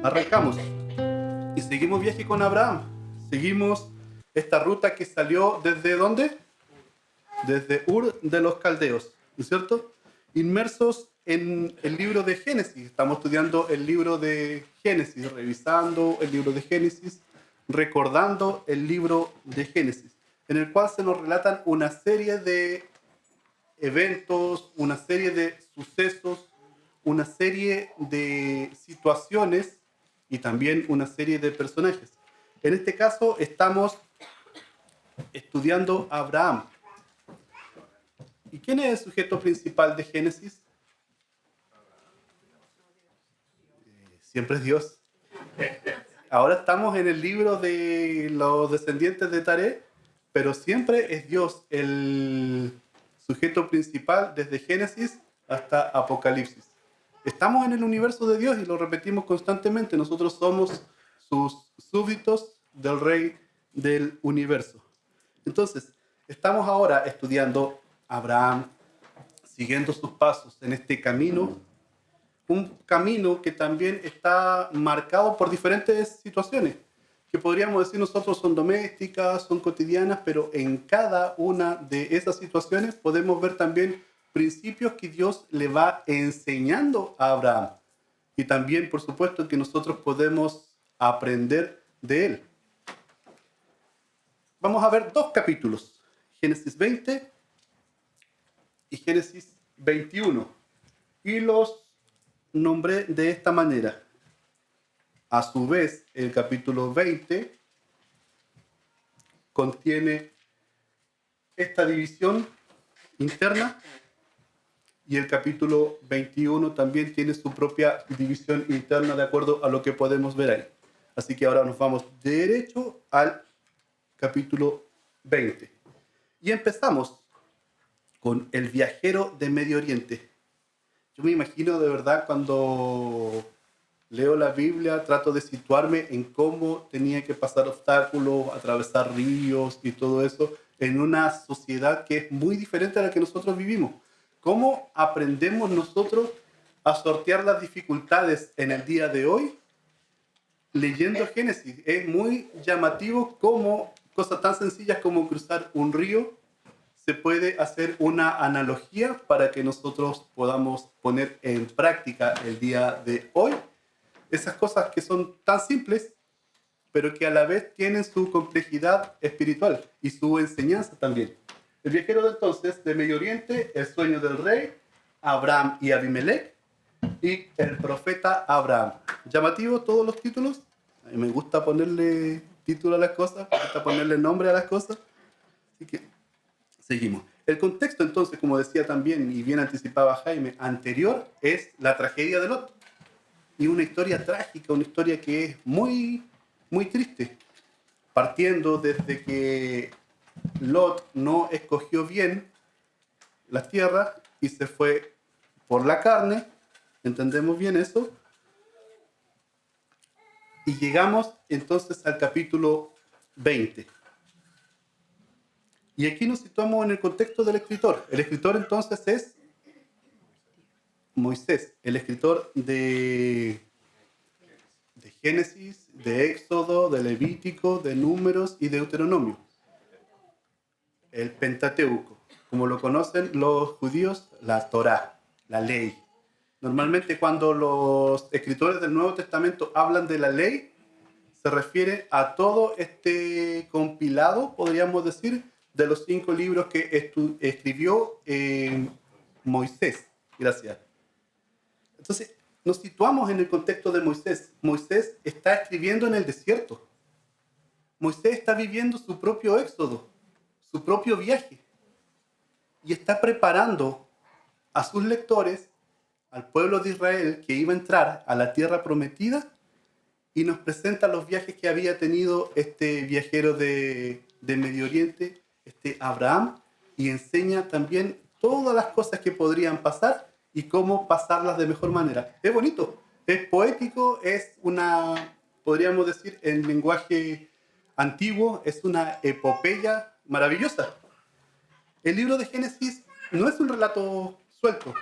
Arrancamos y seguimos viaje con Abraham. Seguimos esta ruta que salió ¿desde dónde? Desde Ur de los Caldeos, ¿no es cierto? Inmersos en el libro de Génesis. Estamos estudiando el libro de Génesis, revisando el libro de Génesis, recordando el libro de Génesis, en el cual se nos relatan una serie de eventos, una serie de sucesos, una serie de situaciones y también una serie de personajes. En este caso estamos estudiando a Abraham. ¿Y quién es el sujeto principal de Génesis? Siempre es Dios. Ahora estamos en el libro de los descendientes de Taré, pero siempre es Dios el sujeto principal desde Génesis hasta Apocalipsis. Estamos en el universo de Dios y lo repetimos constantemente. Nosotros somos sus súbditos del Rey del universo. Entonces, estamos ahora estudiando a Abraham, siguiendo sus pasos en este camino, un camino que también está marcado por diferentes situaciones, que podríamos decir nosotros son domésticas, son cotidianas, pero en cada una de esas situaciones podemos ver también principios que Dios le va enseñando a Abraham. Y también, por supuesto, que nosotros podemos aprender de él. Vamos a ver dos capítulos, Génesis 20 y Génesis 21. Y los nombré de esta manera. A su vez, el capítulo 20 contiene esta división interna y el capítulo 21 también tiene su propia división interna de acuerdo a lo que podemos ver ahí. Así que ahora nos vamos derecho al capítulo 20. Y empezamos con el viajero de Medio Oriente. Yo me imagino de verdad cuando leo la Biblia, trato de situarme en cómo tenía que pasar obstáculos, atravesar ríos y todo eso en una sociedad que es muy diferente a la que nosotros vivimos. ¿Cómo aprendemos nosotros a sortear las dificultades en el día de hoy leyendo Génesis? Es muy llamativo cómo cosas tan sencillas como cruzar un río se puede hacer una analogía para que nosotros podamos poner en práctica el día de hoy esas cosas que son tan simples, pero que a la vez tienen su complejidad espiritual y su enseñanza también. El viajero de entonces de Medio Oriente, el sueño del rey, Abraham y Abimelech, y el profeta Abraham. Llamativo todos los títulos. A mí me gusta ponerle título a las cosas, me gusta ponerle nombre a las cosas. Así que seguimos. El contexto entonces, como decía también y bien anticipaba Jaime, anterior es la tragedia de Lot. Y una historia trágica, una historia que es muy, muy triste. Partiendo desde que Lot no escogió bien las tierras y se fue por la carne, entendemos bien eso, y llegamos entonces al capítulo 20. Y aquí nos situamos en el contexto del escritor. El escritor entonces es Moisés, el escritor de Génesis, de Éxodo, de Levítico, de Números y de Deuteronomio. El Pentateuco, como lo conocen los judíos, la Torá, la ley. Normalmente cuando los escritores del Nuevo Testamento hablan de la ley, se refiere a todo este compilado, podríamos decir, de los 5 libros que escribió Moisés. Gracias. Entonces, nos situamos en el contexto de Moisés. Moisés está escribiendo en el desierto. Moisés está viviendo su propio éxodo, su propio viaje. Y está preparando a sus lectores, al pueblo de Israel que iba a entrar a la tierra prometida, y nos presenta los viajes que había tenido este viajero de Medio Oriente, este Abraham, y enseña también todas las cosas que podrían pasar y cómo pasarlas de mejor manera. Es bonito, es poético, es una, podríamos decir en lenguaje antiguo, es una epopeya maravillosa. El libro de Génesis no es un relato suelto,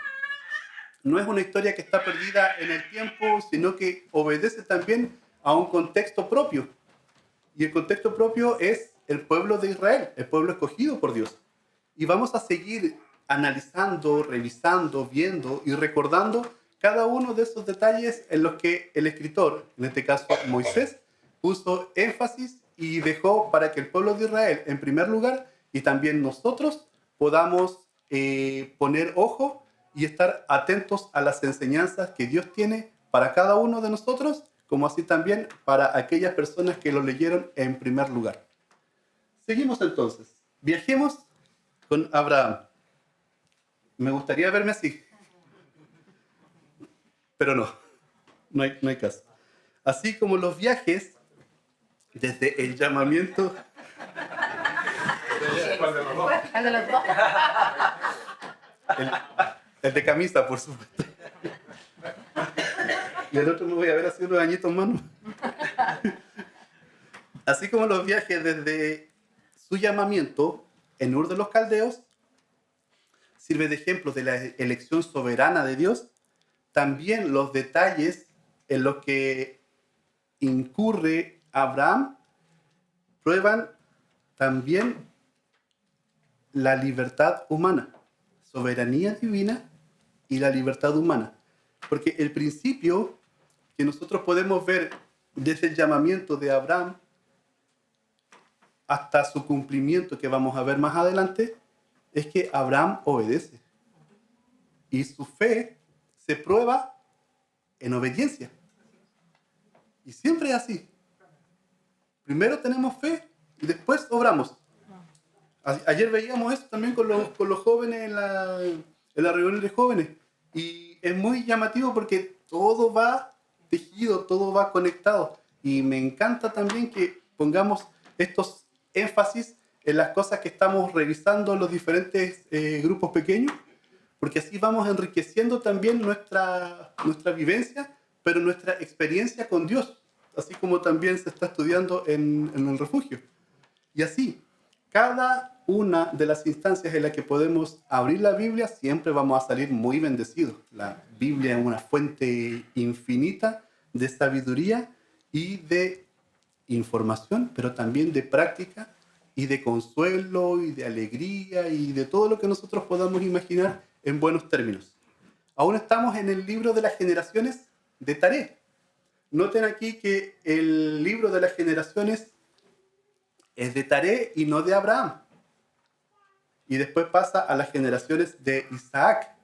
no es una historia que está perdida en el tiempo, sino que obedece también a un contexto propio. Y el contexto propio es el pueblo de Israel, el pueblo escogido por Dios. Y vamos a seguir analizando, revisando, viendo y recordando cada uno de esos detalles en los que el escritor, en este caso Moisés, puso énfasis y dejó para que el pueblo de Israel, en primer lugar, y también nosotros, podamos poner ojo y estar atentos a las enseñanzas que Dios tiene para cada uno de nosotros, como así también para aquellas personas que lo leyeron en primer lugar. Seguimos entonces. Viajemos con Abraham. Me gustaría verme así, pero no hay caso. Así como los viajes, desde el llamamiento... El de los dos. El de camisa, por supuesto. Y el otro me voy a ver así unos añitos más. Así como los viajes desde su llamamiento en Ur de los Caldeos sirve de ejemplo de la elección soberana de Dios, también los detalles en los que incurre Abraham prueban también la libertad humana, soberanía divina y la libertad humana. Porque el principio que nosotros podemos ver desde el llamamiento de Abraham hasta su cumplimiento, que vamos a ver más adelante, es que Abraham obedece. Y su fe se prueba en obediencia. Y siempre es así. Primero tenemos fe y después obramos. Ayer veíamos esto también con los jóvenes en la reunión de jóvenes. Y es muy llamativo porque todo va tejido, todo va conectado. Y me encanta también que pongamos estos énfasis en las cosas que estamos revisando en los diferentes grupos pequeños, porque así vamos enriqueciendo también nuestra vivencia, pero nuestra experiencia con Dios, así como también se está estudiando en el refugio. Y así, cada una de las instancias en las que podemos abrir la Biblia, siempre vamos a salir muy bendecidos. La Biblia es una fuente infinita de sabiduría y de información, pero también de práctica y de consuelo y de alegría y de todo lo que nosotros podamos imaginar en buenos términos. Aún estamos en el libro de las generaciones de Taré. Noten aquí que el libro de las generaciones es de Taré y no de Abraham. Y después pasa a las generaciones de Isaac.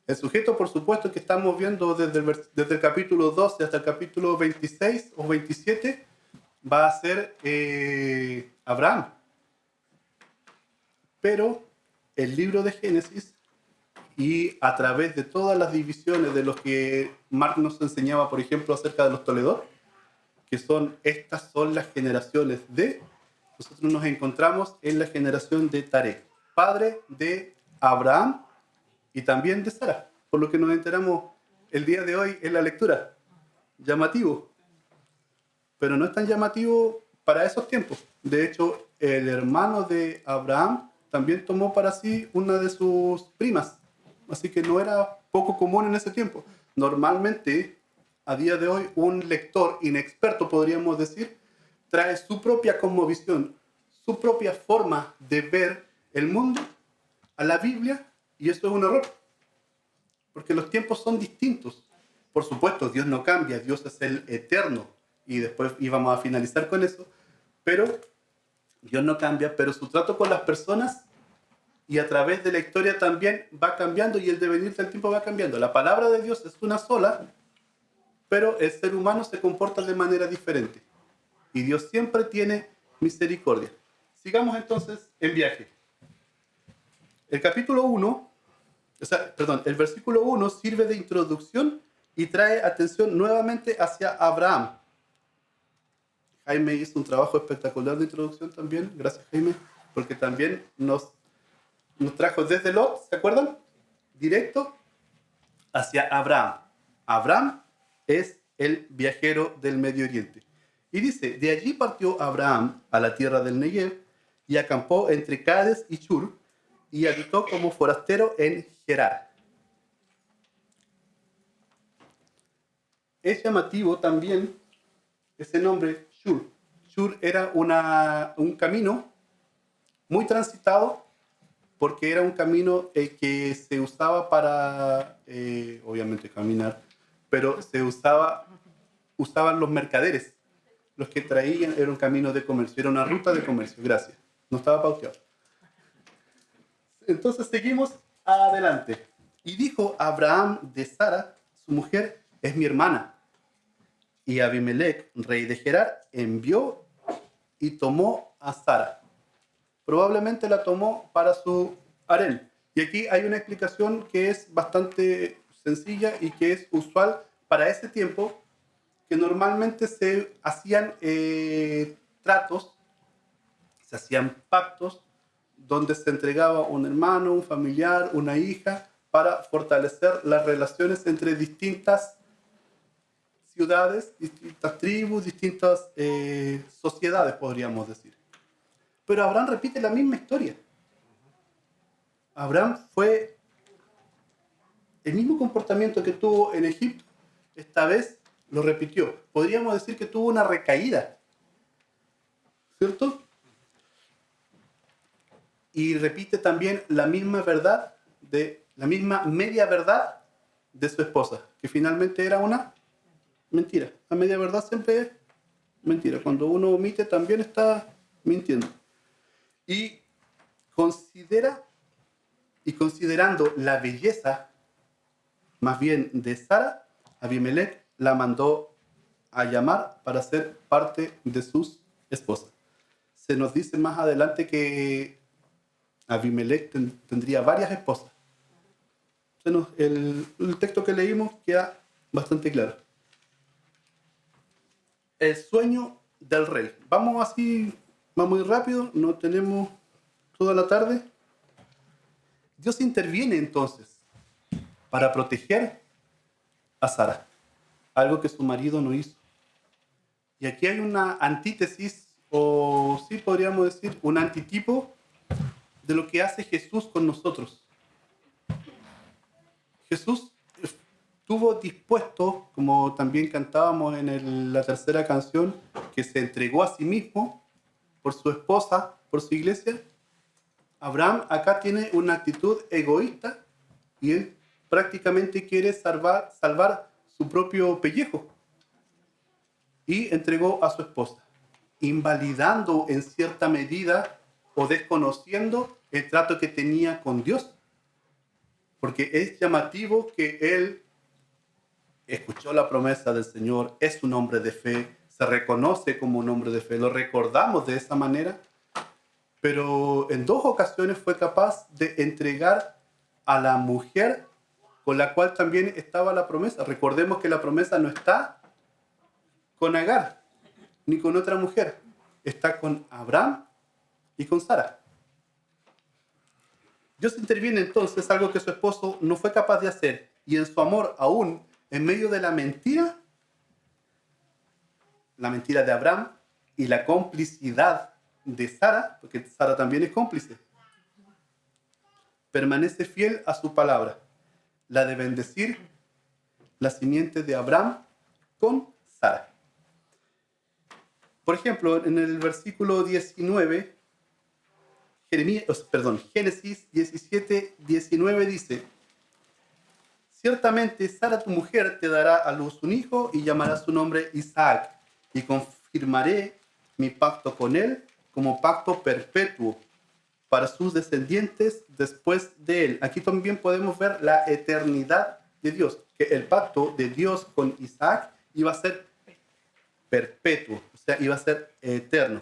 El sujeto, por supuesto, que estamos viendo desde el capítulo 12 hasta el capítulo 26 o 27, va a ser Abraham. Pero el libro de Génesis, y a través de todas las divisiones de los que Mark nos enseñaba, por ejemplo, acerca de los Toledot, que estas son las generaciones de... Nosotros nos encontramos en la generación de Taré, padre de Abraham y también de Sara, por lo que nos enteramos el día de hoy en la lectura. Llamativo, pero no es tan llamativo para esos tiempos. De hecho, el hermano de Abraham también tomó para sí una de sus primas, así que no era poco común en ese tiempo. Normalmente, a día de hoy, un lector inexperto, podríamos decir, trae su propia cosmovisión, su propia forma de ver el mundo a la Biblia, y eso es un error, porque los tiempos son distintos. Por supuesto, Dios no cambia, Dios es el eterno, y después íbamos a finalizar con eso, pero Dios no cambia, pero su trato con las personas y a través de la historia también va cambiando, y el devenir del tiempo va cambiando. La palabra de Dios es una sola, pero el ser humano se comporta de manera diferente. Y Dios siempre tiene misericordia. Sigamos entonces en viaje. El capítulo 1, el versículo 1 sirve de introducción y trae atención nuevamente hacia Abraham. Jaime hizo un trabajo espectacular de introducción también. Gracias, Jaime, porque también nos trajo desde Lot, ¿se acuerdan? Directo hacia Abraham. Abraham es el viajero del Medio Oriente. Y dice, de allí partió Abraham a la tierra del Negev y acampó entre Cades y Shur y habitó como forastero en Gerar. es llamativo también ese nombre, Shur. Shur era un camino muy transitado porque era un camino que se usaba para, obviamente, caminar, pero usaban los mercaderes. Los que traían era un camino de comercio, era una ruta de comercio, gracias. No estaba pauteado. Entonces seguimos adelante. Y dijo Abraham de Sara, su mujer, es mi hermana. Y Abimelech, rey de Gerar, envió y tomó a Sara. Probablemente la tomó para su harén. Y aquí hay una explicación que es bastante sencilla y que es usual para ese tiempo, que normalmente se hacían tratos, se hacían pactos, donde se entregaba un hermano, un familiar, una hija, para fortalecer las relaciones entre distintas ciudades, distintas tribus, distintas sociedades, podríamos decir. Pero Abraham repite la misma historia. Abraham fue el mismo comportamiento que tuvo en Egipto, esta vez lo repitió. Podríamos decir que tuvo una recaída, ¿cierto? Y repite también la misma verdad, la misma media verdad de su esposa, que finalmente era una mentira. La media verdad siempre es mentira. Cuando uno omite también está mintiendo. Y considerando la belleza, más bien de Sara, Abimelech la mandó a llamar para ser parte de sus esposas. Se nos dice más adelante que Abimelech tendría varias esposas. El texto que leímos queda bastante claro. El sueño del rey. Vamos muy rápido, no tenemos toda la tarde. Dios interviene entonces para proteger a Sara, algo que su marido no hizo. Y aquí hay una antítesis, o sí podríamos decir, un antitipo de lo que hace Jesús con nosotros. Jesús estuvo dispuesto, como también cantábamos en la tercera canción, que se entregó a sí mismo por su esposa, por su iglesia. Abraham acá tiene una actitud egoísta y él prácticamente quiere salvar su propio pellejo y entregó a su esposa, invalidando en cierta medida o desconociendo el trato que tenía con Dios. Porque es llamativo que él escuchó la promesa del Señor, es un hombre de fe, se reconoce como un hombre de fe, lo recordamos de esa manera, pero en 2 ocasiones fue capaz de entregar a la mujer con la cual también estaba la promesa. Recordemos que la promesa no está con Agar ni con otra mujer, está con Abraham y con Sara. Dios interviene entonces, algo que su esposo no fue capaz de hacer, y en su amor aún en medio de la mentira de Abraham y la complicidad de Sara, porque Sara también es cómplice, permanece fiel a su palabra, la de bendecir la simiente de Abraham con Sara. Por ejemplo, en el versículo 19, Génesis 17, 19 dice: ciertamente Sara tu mujer te dará a luz un hijo y llamará su nombre Isaac, y confirmaré mi pacto con él como pacto perpetuo para sus descendientes después de él. Aquí también podemos ver la eternidad de Dios, que el pacto de Dios con Isaac iba a ser perpetuo, o sea, iba a ser eterno.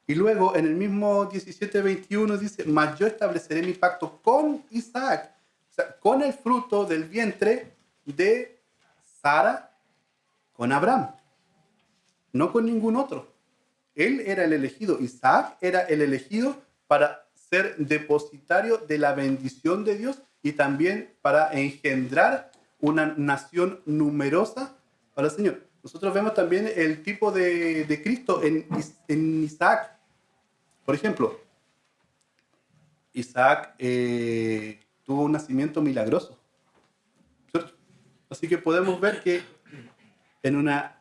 Y luego en el mismo 17:21 dice: mas yo estableceré mi pacto con Isaac, o sea, con el fruto del vientre de Sara, con Abraham, no con ningún otro. Él era el elegido, Isaac era el elegido para ser depositario de la bendición de Dios y también para engendrar una nación numerosa para el Señor. Nosotros vemos también el tipo de Cristo en Isaac. Por ejemplo, Isaac tuvo un nacimiento milagroso, ¿cierto? Así que podemos ver que en una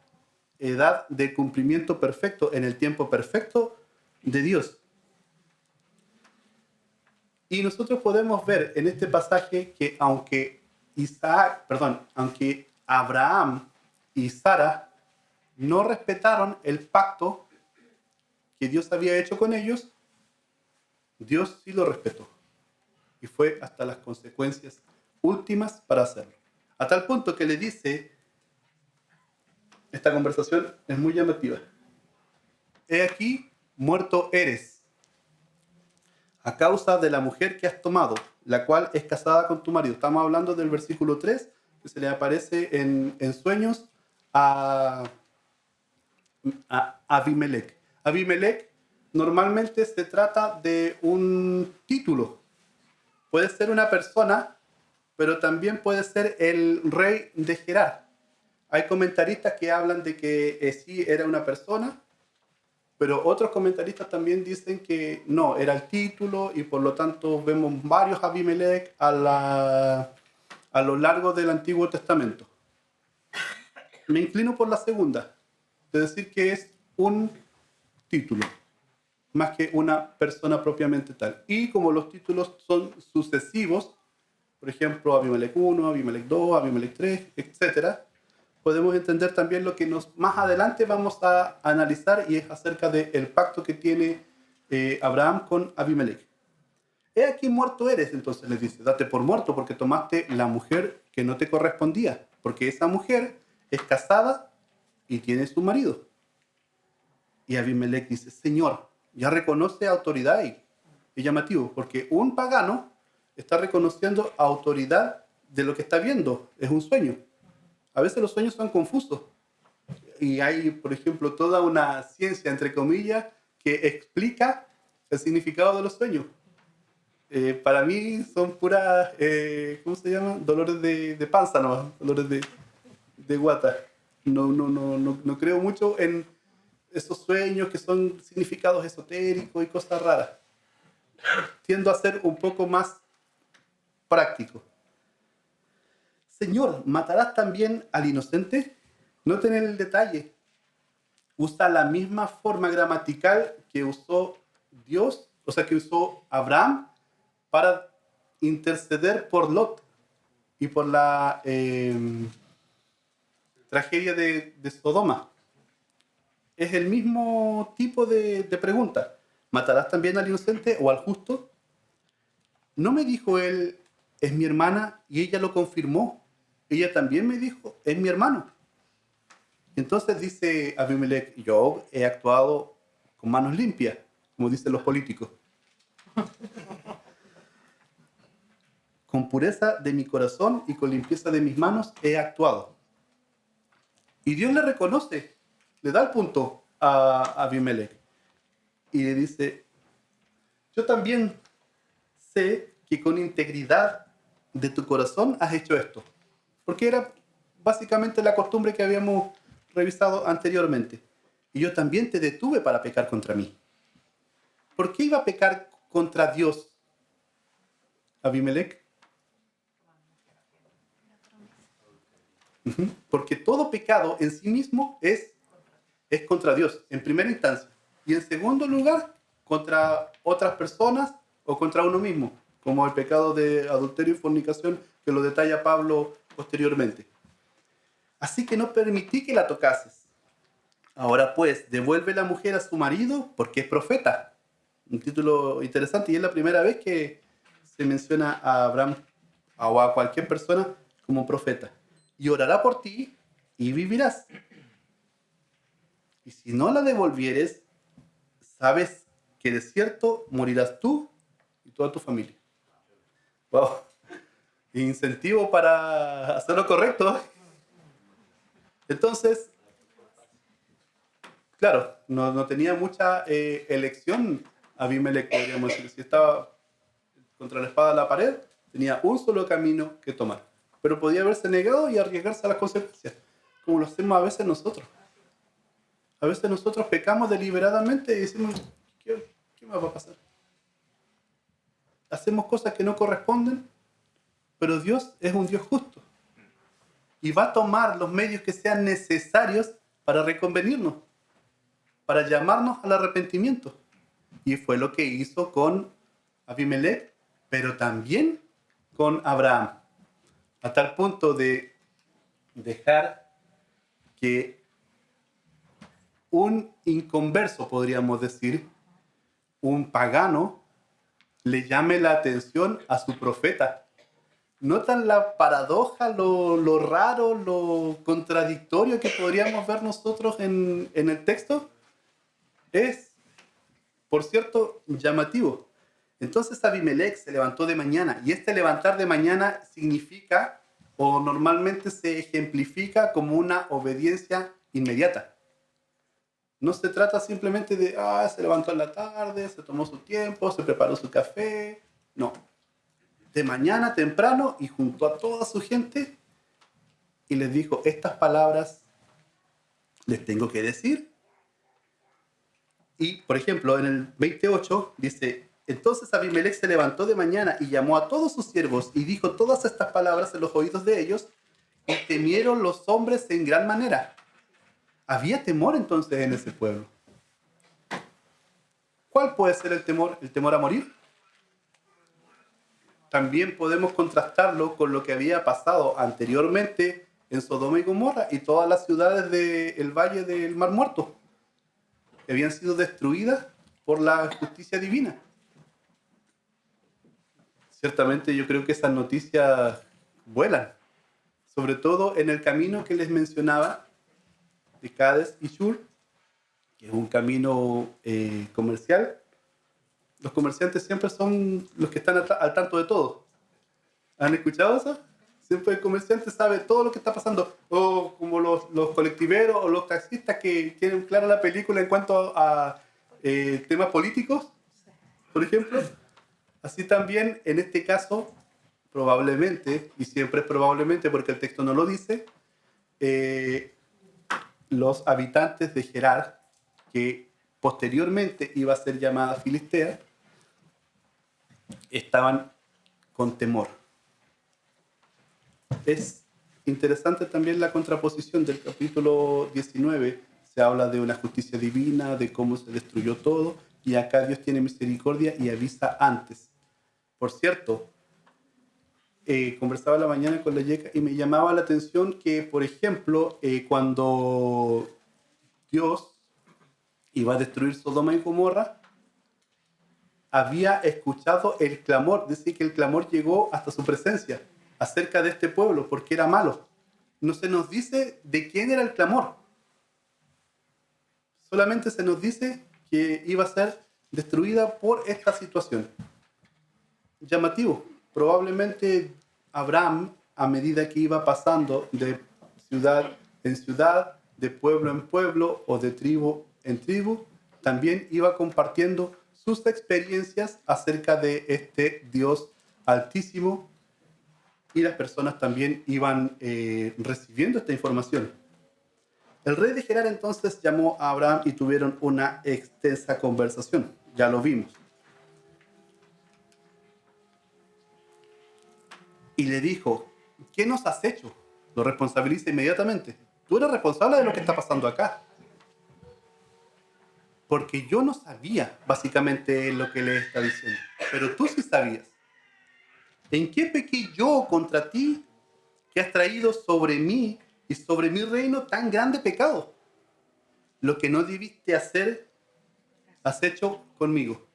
edad de cumplimiento perfecto, en el tiempo perfecto de Dios. Y nosotros podemos ver en este pasaje que aunque Abraham y Sara no respetaron el pacto que Dios había hecho con ellos, Dios sí lo respetó. Y fue hasta las consecuencias últimas para hacerlo. A tal punto que le dice, esta conversación es muy llamativa. He aquí, muerto eres, a causa de la mujer que has tomado, la cual es casada con tu marido. Estamos hablando del versículo 3, que se le aparece en sueños a Abimelech. Abimelech normalmente se trata de un título. Puede ser una persona, pero también puede ser el rey de Gerar. Hay comentaristas que hablan de que sí era una persona, pero otros comentaristas también dicen que no, era el título y por lo tanto vemos varios Abimelech a lo largo del Antiguo Testamento. Me inclino por la segunda, de decir que es un título, más que una persona propiamente tal. Y como los títulos son sucesivos, por ejemplo, Abimelech 1, Abimelech 2, Abimelech 3, etc., podemos entender también lo que más adelante vamos a analizar y es acerca del pacto que tiene Abraham con Abimelech. He aquí muerto eres, entonces le dice, date por muerto porque tomaste la mujer que no te correspondía, porque esa mujer es casada y tiene su marido. Y Abimelech dice, Señor, ya reconoce autoridad ahí. Es llamativo, porque un pagano está reconociendo autoridad de lo que está viendo. Es un sueño. A veces los sueños son confusos. Y hay, por ejemplo, toda una ciencia, entre comillas, que explica el significado de los sueños. Para mí son puras, ¿cómo se llama? Dolores de panza, ¿no? Dolores de guata. No creo mucho en esos sueños que son significados esotéricos y cosas raras. Tiendo a ser un poco más práctico. Señor, ¿matarás también al inocente? Noten el detalle. Usa la misma forma gramatical que usó Dios, o sea, que usó Abraham para interceder por Lot y por la tragedia de Sodoma. Es el mismo tipo de pregunta. ¿Matarás también al inocente o al justo? ¿No me dijo él, es mi hermana, y ella lo confirmó? Ella también me dijo, es mi hermano. Entonces dice Abimelech, yo he actuado con manos limpias, como dicen los políticos. Con pureza de mi corazón y con limpieza de mis manos he actuado. Y Dios le reconoce, le da el punto a Abimelech. Y le dice, yo también sé que con integridad de tu corazón has hecho esto. Porque era básicamente la costumbre que habíamos revisado anteriormente. Y yo también te detuve para pecar contra mí. ¿Por qué iba a pecar contra Dios Abimelech? Porque todo pecado en sí mismo es contra Dios, en primera instancia. Y en segundo lugar, contra otras personas o contra uno mismo, como el pecado de adulterio y fornicación que lo detalla Pablo posteriormente. Así que no permití que la tocases. Ahora pues, devuelve la mujer a su marido porque es profeta. Un título interesante y es la primera vez que se menciona a Abraham o a cualquier persona como profeta. Y orará por ti y vivirás. Y si no la devolvieres, sabes que de cierto morirás tú y toda tu familia. Wow. Incentivo para hacer lo correcto. Entonces, claro, no tenía mucha elección Abimelech, podríamos decir. Si estaba contra la espada de la pared, tenía un solo camino que tomar. Pero podía haberse negado y arriesgarse a las consecuencias, como lo hacemos a veces nosotros. A veces nosotros pecamos deliberadamente y decimos, ¿qué me va a pasar? Hacemos cosas que no corresponden, pero Dios es un Dios justo. y va a tomar los medios que sean necesarios para reconvenirnos, para llamarnos al arrepentimiento. Y fue lo que hizo con Abimelech, pero también con Abraham, a tal punto de dejar que un inconverso, podríamos decir, un pagano, le llame la atención a su profeta. ¿Notan la paradoja, lo raro, lo contradictorio que podríamos ver nosotros en el texto? Es, por cierto, llamativo. Entonces Abimelech se levantó de mañana, y este levantar de mañana significa, o normalmente se ejemplifica como una obediencia inmediata. No se trata simplemente de, se levantó en la tarde, se tomó su tiempo, se preparó su café. No. De mañana temprano y juntó a toda su gente y les dijo, estas palabras les tengo que decir. Y, por ejemplo, en el 28 dice, entonces Abimelech se levantó de mañana y llamó a todos sus siervos y dijo todas estas palabras en los oídos de ellos, y temieron los hombres en gran manera. Había temor entonces en ese pueblo. ¿Cuál puede ser el temor? ¿El temor a morir? También podemos contrastarlo con lo que había pasado anteriormente en Sodoma y Gomorra y todas las ciudades del Valle del Mar Muerto, que habían sido destruidas por la justicia divina. Ciertamente yo creo que esas noticias vuelan, sobre todo en el camino que les mencionaba de Cades y Shur, que es un camino comercial. Los comerciantes siempre son los que están al tanto de todo. ¿Han escuchado eso? Siempre el comerciante sabe todo lo que está pasando. O como los colectiveros o los taxistas que tienen clara la película en cuanto a temas políticos, por ejemplo. Así también, en este caso, probablemente, y siempre es probablemente porque el texto no lo dice, los habitantes de Gerar, que posteriormente iba a ser llamada Filistea, estaban con temor. Es interesante también la contraposición del capítulo 19. Se habla de una justicia divina, de cómo se destruyó todo, y acá Dios tiene misericordia y avisa antes. Por cierto, conversaba la mañana con la Yeca y me llamaba la atención que, por ejemplo, cuando Dios iba a destruir Sodoma y Gomorra, había escuchado el clamor, dice que el clamor llegó hasta su presencia acerca de este pueblo porque era malo. No se nos dice de quién era el clamor. Solamente se nos dice que iba a ser destruida por esta situación. Llamativo. Probablemente Abraham, a medida que iba pasando de ciudad en ciudad, de pueblo en pueblo o de tribu en tribu, también iba compartiendo sus experiencias acerca de este Dios altísimo, y las personas también iban recibiendo esta información. El rey de Gerar entonces llamó a Abraham y tuvieron una extensa conversación. Ya lo vimos. Y le dijo, ¿qué nos has hecho? Lo responsabiliza inmediatamente. Tú eres responsable de lo que está pasando acá. Porque yo no sabía básicamente lo que le está diciendo. Pero tú sí sabías. ¿En qué pequé yo contra ti que has traído sobre mí y sobre mi reino tan grande pecado? Lo que no debiste hacer, has hecho conmigo.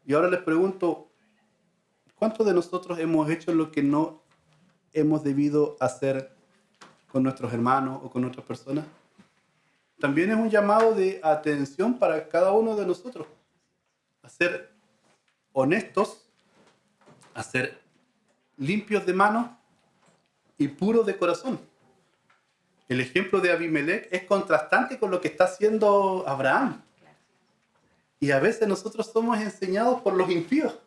Y ahora les pregunto, ¿cuántos de nosotros hemos hecho lo que no hemos debido hacer con nuestros hermanos o con otras personas? También es un llamado de atención para cada uno de nosotros. A ser honestos, a ser limpios de manos y puros de corazón. El ejemplo de Abimelech es contrastante con lo que está haciendo Abraham. Y a veces nosotros somos enseñados por los impíos.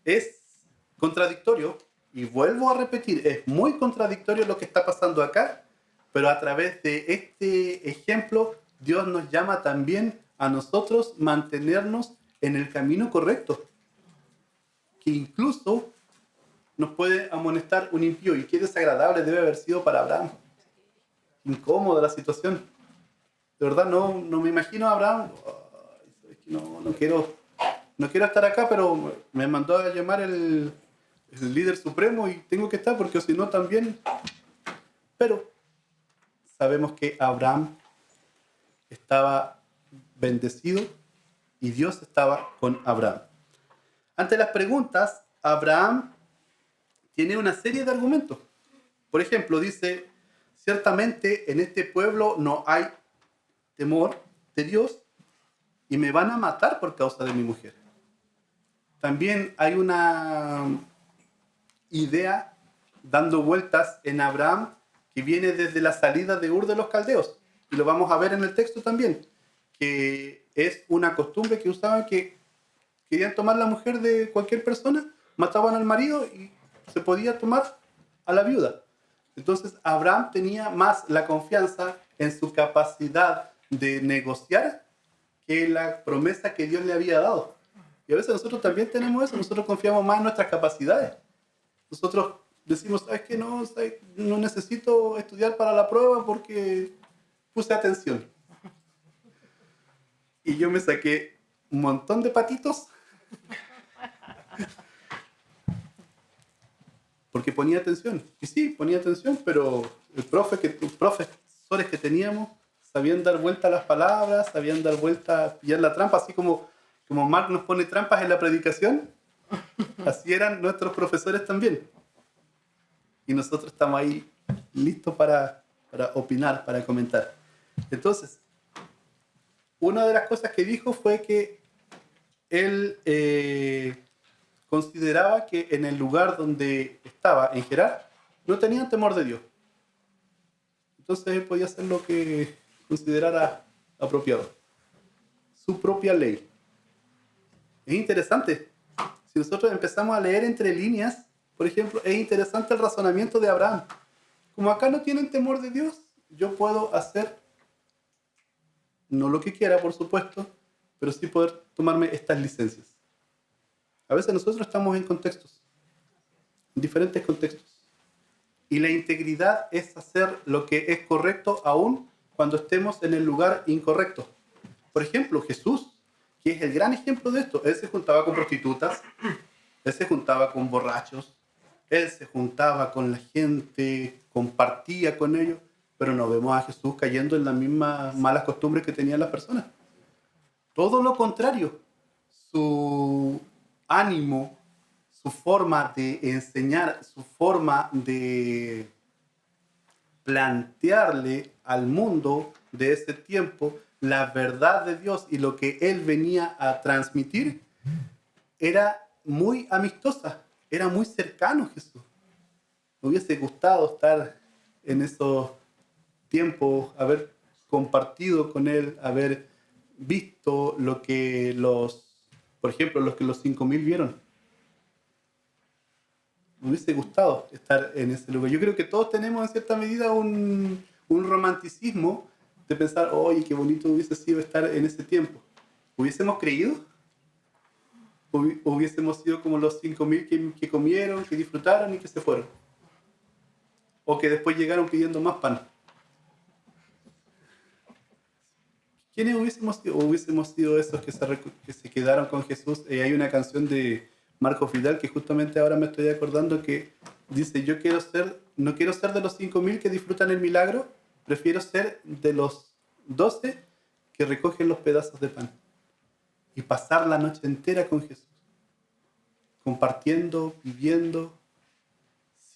Es contradictorio, y vuelvo a repetir, es muy contradictorio lo que está pasando acá, pero a través de este ejemplo, Dios nos llama también a nosotros mantenernos en el camino correcto. Que incluso nos puede amonestar un impío. Y qué desagradable debe haber sido para Abraham. Incómoda la situación. De verdad, no me imagino a Abraham. Es que no quiero estar acá, pero me mandó a llamar el líder supremo y tengo que estar porque si no también. Pero sabemos que Abraham estaba bendecido y Dios estaba con Abraham. Ante las preguntas, Abraham tiene una serie de argumentos. Por ejemplo, dice, ciertamente en este pueblo no hay temor de Dios y me van a matar por causa de mi mujer. También hay una idea dando vueltas en Abraham que viene desde la salida de Ur de los Caldeos. Y lo vamos a ver en el texto también, que es una costumbre que usaban que querían tomar la mujer de cualquier persona, mataban al marido y se podía tomar a la viuda. Entonces Abraham tenía más la confianza en su capacidad de negociar que la promesa que Dios le había dado. Y a veces nosotros también tenemos eso, nosotros confiamos más en nuestras capacidades. Nosotros decimos, ¿sabes qué? No necesito estudiar para la prueba porque puse atención. Y yo me saqué un montón de patitos porque ponía atención. Y sí, ponía atención, pero los profesores que teníamos sabían dar vuelta a las palabras, sabían dar vuelta, pillar la trampa, así como Mark nos pone trampas en la predicación, así eran nuestros profesores también. Y nosotros estamos ahí listos para opinar, para comentar. Entonces, una de las cosas que dijo fue que él consideraba que en el lugar donde estaba, en Gerar, no tenían temor de Dios. Entonces él podía hacer lo que considerara apropiado. Su propia ley. Es interesante. Si nosotros empezamos a leer entre líneas, por ejemplo, es interesante el razonamiento de Abraham. Como acá no tienen temor de Dios, yo puedo hacer, no lo que quiera, por supuesto, pero sí poder tomarme estas licencias. A veces nosotros estamos en contextos, en diferentes contextos. Y la integridad es hacer lo que es correcto aún cuando estemos en el lugar incorrecto. Por ejemplo, Jesús, que es el gran ejemplo de esto, él se juntaba con prostitutas, él se juntaba con borrachos, él se juntaba con la gente, compartía con ellos, pero no vemos a Jesús cayendo en las mismas malas costumbres que tenían las personas. Todo lo contrario, su ánimo, su forma de enseñar, su forma de plantearle al mundo de ese tiempo la verdad de Dios y lo que él venía a transmitir, era muy amistosa, era muy cercano a Jesús. Me hubiese gustado estar en esos tiempos, haber compartido con él, haber visto lo que por ejemplo, los 5.000 vieron. Me hubiese gustado estar en ese lugar. Yo creo que todos tenemos en cierta medida un romanticismo de pensar, oye, qué bonito hubiese sido estar en ese tiempo. ¿Hubiésemos creído? ¿O hubiésemos sido como los 5.000 que comieron, que disfrutaron y que se fueron? ¿O que después llegaron pidiendo más pan? ¿Quiénes hubiésemos sido? ¿O hubiésemos sido esos que se quedaron con Jesús? Hay una canción de Marcos Vidal que justamente ahora me estoy acordando que dice, no quiero ser de los 5.000 que disfrutan el milagro, prefiero ser de los 12 que recogen los pedazos de pan y pasar la noche entera con Jesús, compartiendo, viviendo,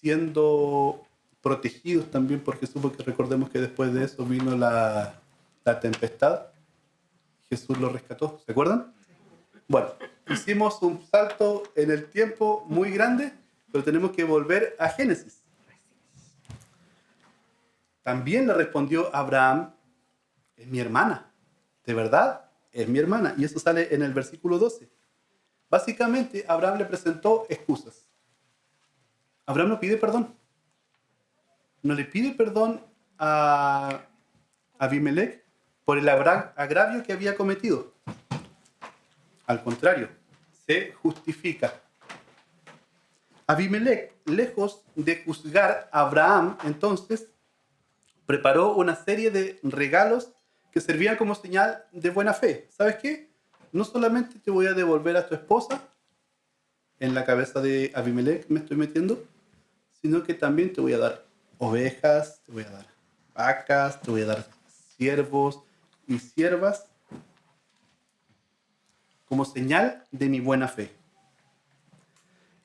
siendo protegidos también por Jesús, porque recordemos que después de eso vino la tempestad, Jesús los rescató, ¿se acuerdan? Bueno, hicimos un salto en el tiempo muy grande, pero tenemos que volver a Génesis. También le respondió Abraham, es mi hermana, de verdad, es mi hermana. Y eso sale en el versículo 12. Básicamente, Abraham le presentó excusas. Abraham no pide perdón. No le pide perdón a Abimelech por el agravio que había cometido. Al contrario, se justifica. Abimelec, lejos de juzgar a Abraham, entonces preparó una serie de regalos que servían como señal de buena fe. ¿Sabes qué? No solamente te voy a devolver a tu esposa, en la cabeza de Abimelec me estoy metiendo, sino que también te voy a dar ovejas, te voy a dar vacas, te voy a dar siervos y siervas como señal de mi buena fe.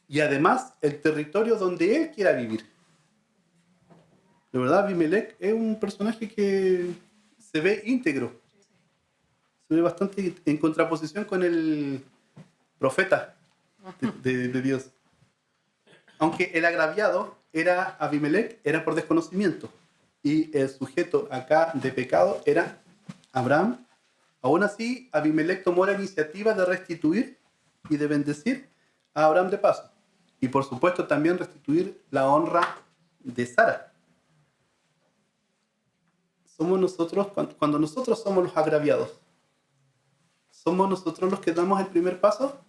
Y además el territorio donde él quiera vivir. De verdad, Abimelec es un personaje que se ve íntegro, se ve bastante en contraposición con el profeta de Dios. Aunque el agraviado era Abimelec, era por desconocimiento. Y el sujeto acá de pecado era Abraham. Aún así, Abimelec tomó la iniciativa de restituir y de bendecir a Abraham de paso. Y por supuesto también restituir la honra de Sara. Somos nosotros, cuando nosotros somos los agraviados, ¿somos nosotros los que damos el primer paso?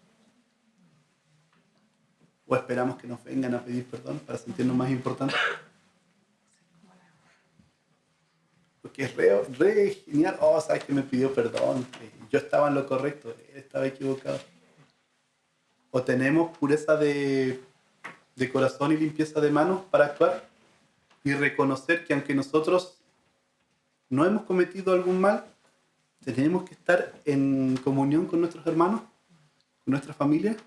¿O esperamos que nos vengan a pedir perdón para sentirnos más importantes? Porque es re genial. Oh, sabes que me pidió perdón. Yo estaba en lo correcto, él estaba equivocado. O tenemos pureza de corazón y limpieza de manos para actuar y reconocer que aunque nosotros no hemos cometido algún mal, tenemos que estar en comunión con nuestros hermanos, con nuestra familia, con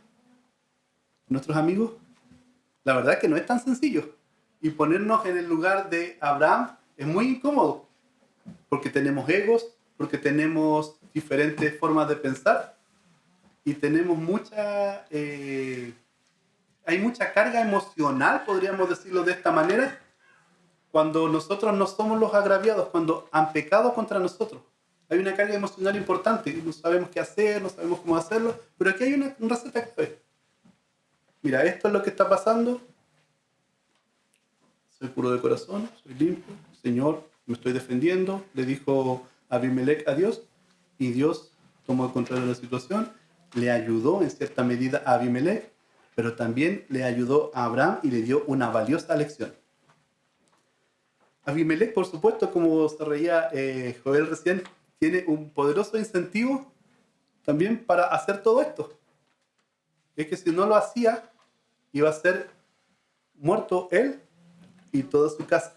nuestros amigos. La verdad es que no es tan sencillo. Y ponernos en el lugar de Abraham es muy incómodo, porque tenemos egos, porque tenemos diferentes formas de pensar y tenemos hay mucha carga emocional, podríamos decirlo de esta manera, cuando nosotros no somos los agraviados, cuando han pecado contra nosotros. Hay una carga emocional importante, no sabemos qué hacer, no sabemos cómo hacerlo, pero aquí hay una receta clave. Mira, esto es lo que está pasando. Soy puro de corazón, soy limpio, Señor, me estoy defendiendo, le dijo Abimelec a Dios, y Dios tomó el control de la situación, le ayudó en cierta medida a Abimelec, pero también le ayudó a Abraham y le dio una valiosa lección. Abimelec, por supuesto, como se reía Joel recién, tiene un poderoso incentivo también para hacer todo esto. Es que si no lo hacía, iba a ser muerto él y toda su casa.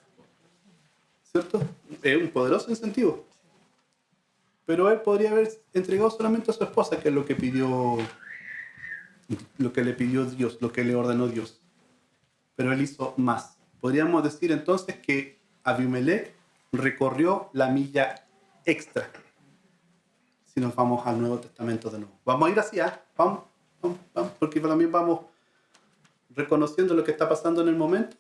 ¿Cierto? Es un poderoso incentivo. Pero él podría haber entregado solamente a su esposa, que es lo que le pidió Dios, lo que le ordenó Dios. Pero él hizo más. Podríamos decir entonces que Abimelec recorrió la milla extra. Si nos vamos al Nuevo Testamento de nuevo. Vamos a ir así, vamos, porque también vamos reconociendo lo que está pasando en el momento,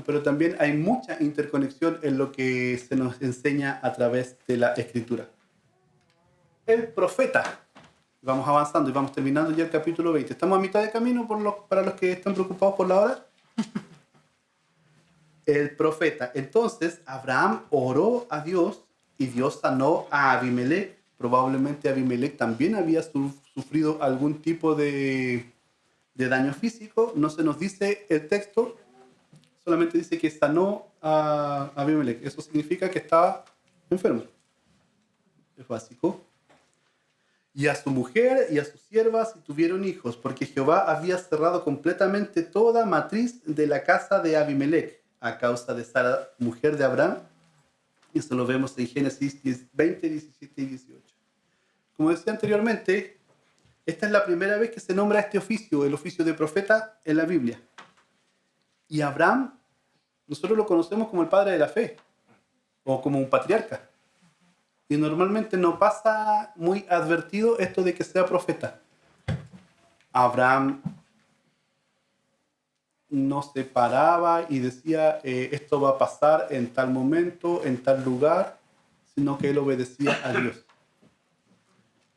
pero también hay mucha interconexión en lo que se nos enseña a través de la Escritura. El profeta. Vamos avanzando y vamos terminando ya el capítulo 20. Estamos a mitad de camino para los que están preocupados por la hora. El profeta. Entonces, Abraham oró a Dios y Dios sanó a Abimelec. Probablemente Abimelec también había sufrido algún tipo de daño físico. No se nos dice el texto, solamente dice que sanó a Abimelec. Eso significa que estaba enfermo. Es básico. Y a su mujer y a sus siervas y tuvieron hijos, porque Jehová había cerrado completamente toda matriz de la casa de Abimelec a causa de Sara, mujer de Abraham. Y eso lo vemos en Génesis 20, 17 y 18. Como decía anteriormente, esta es la primera vez que se nombra este oficio, el oficio de profeta, en la Biblia. Y Abraham, nosotros lo conocemos como el padre de la fe, o como un patriarca. Y normalmente no pasa muy advertido esto de que sea profeta. Abraham no se paraba y decía esto va a pasar en tal momento, en tal lugar, sino que él obedecía a Dios.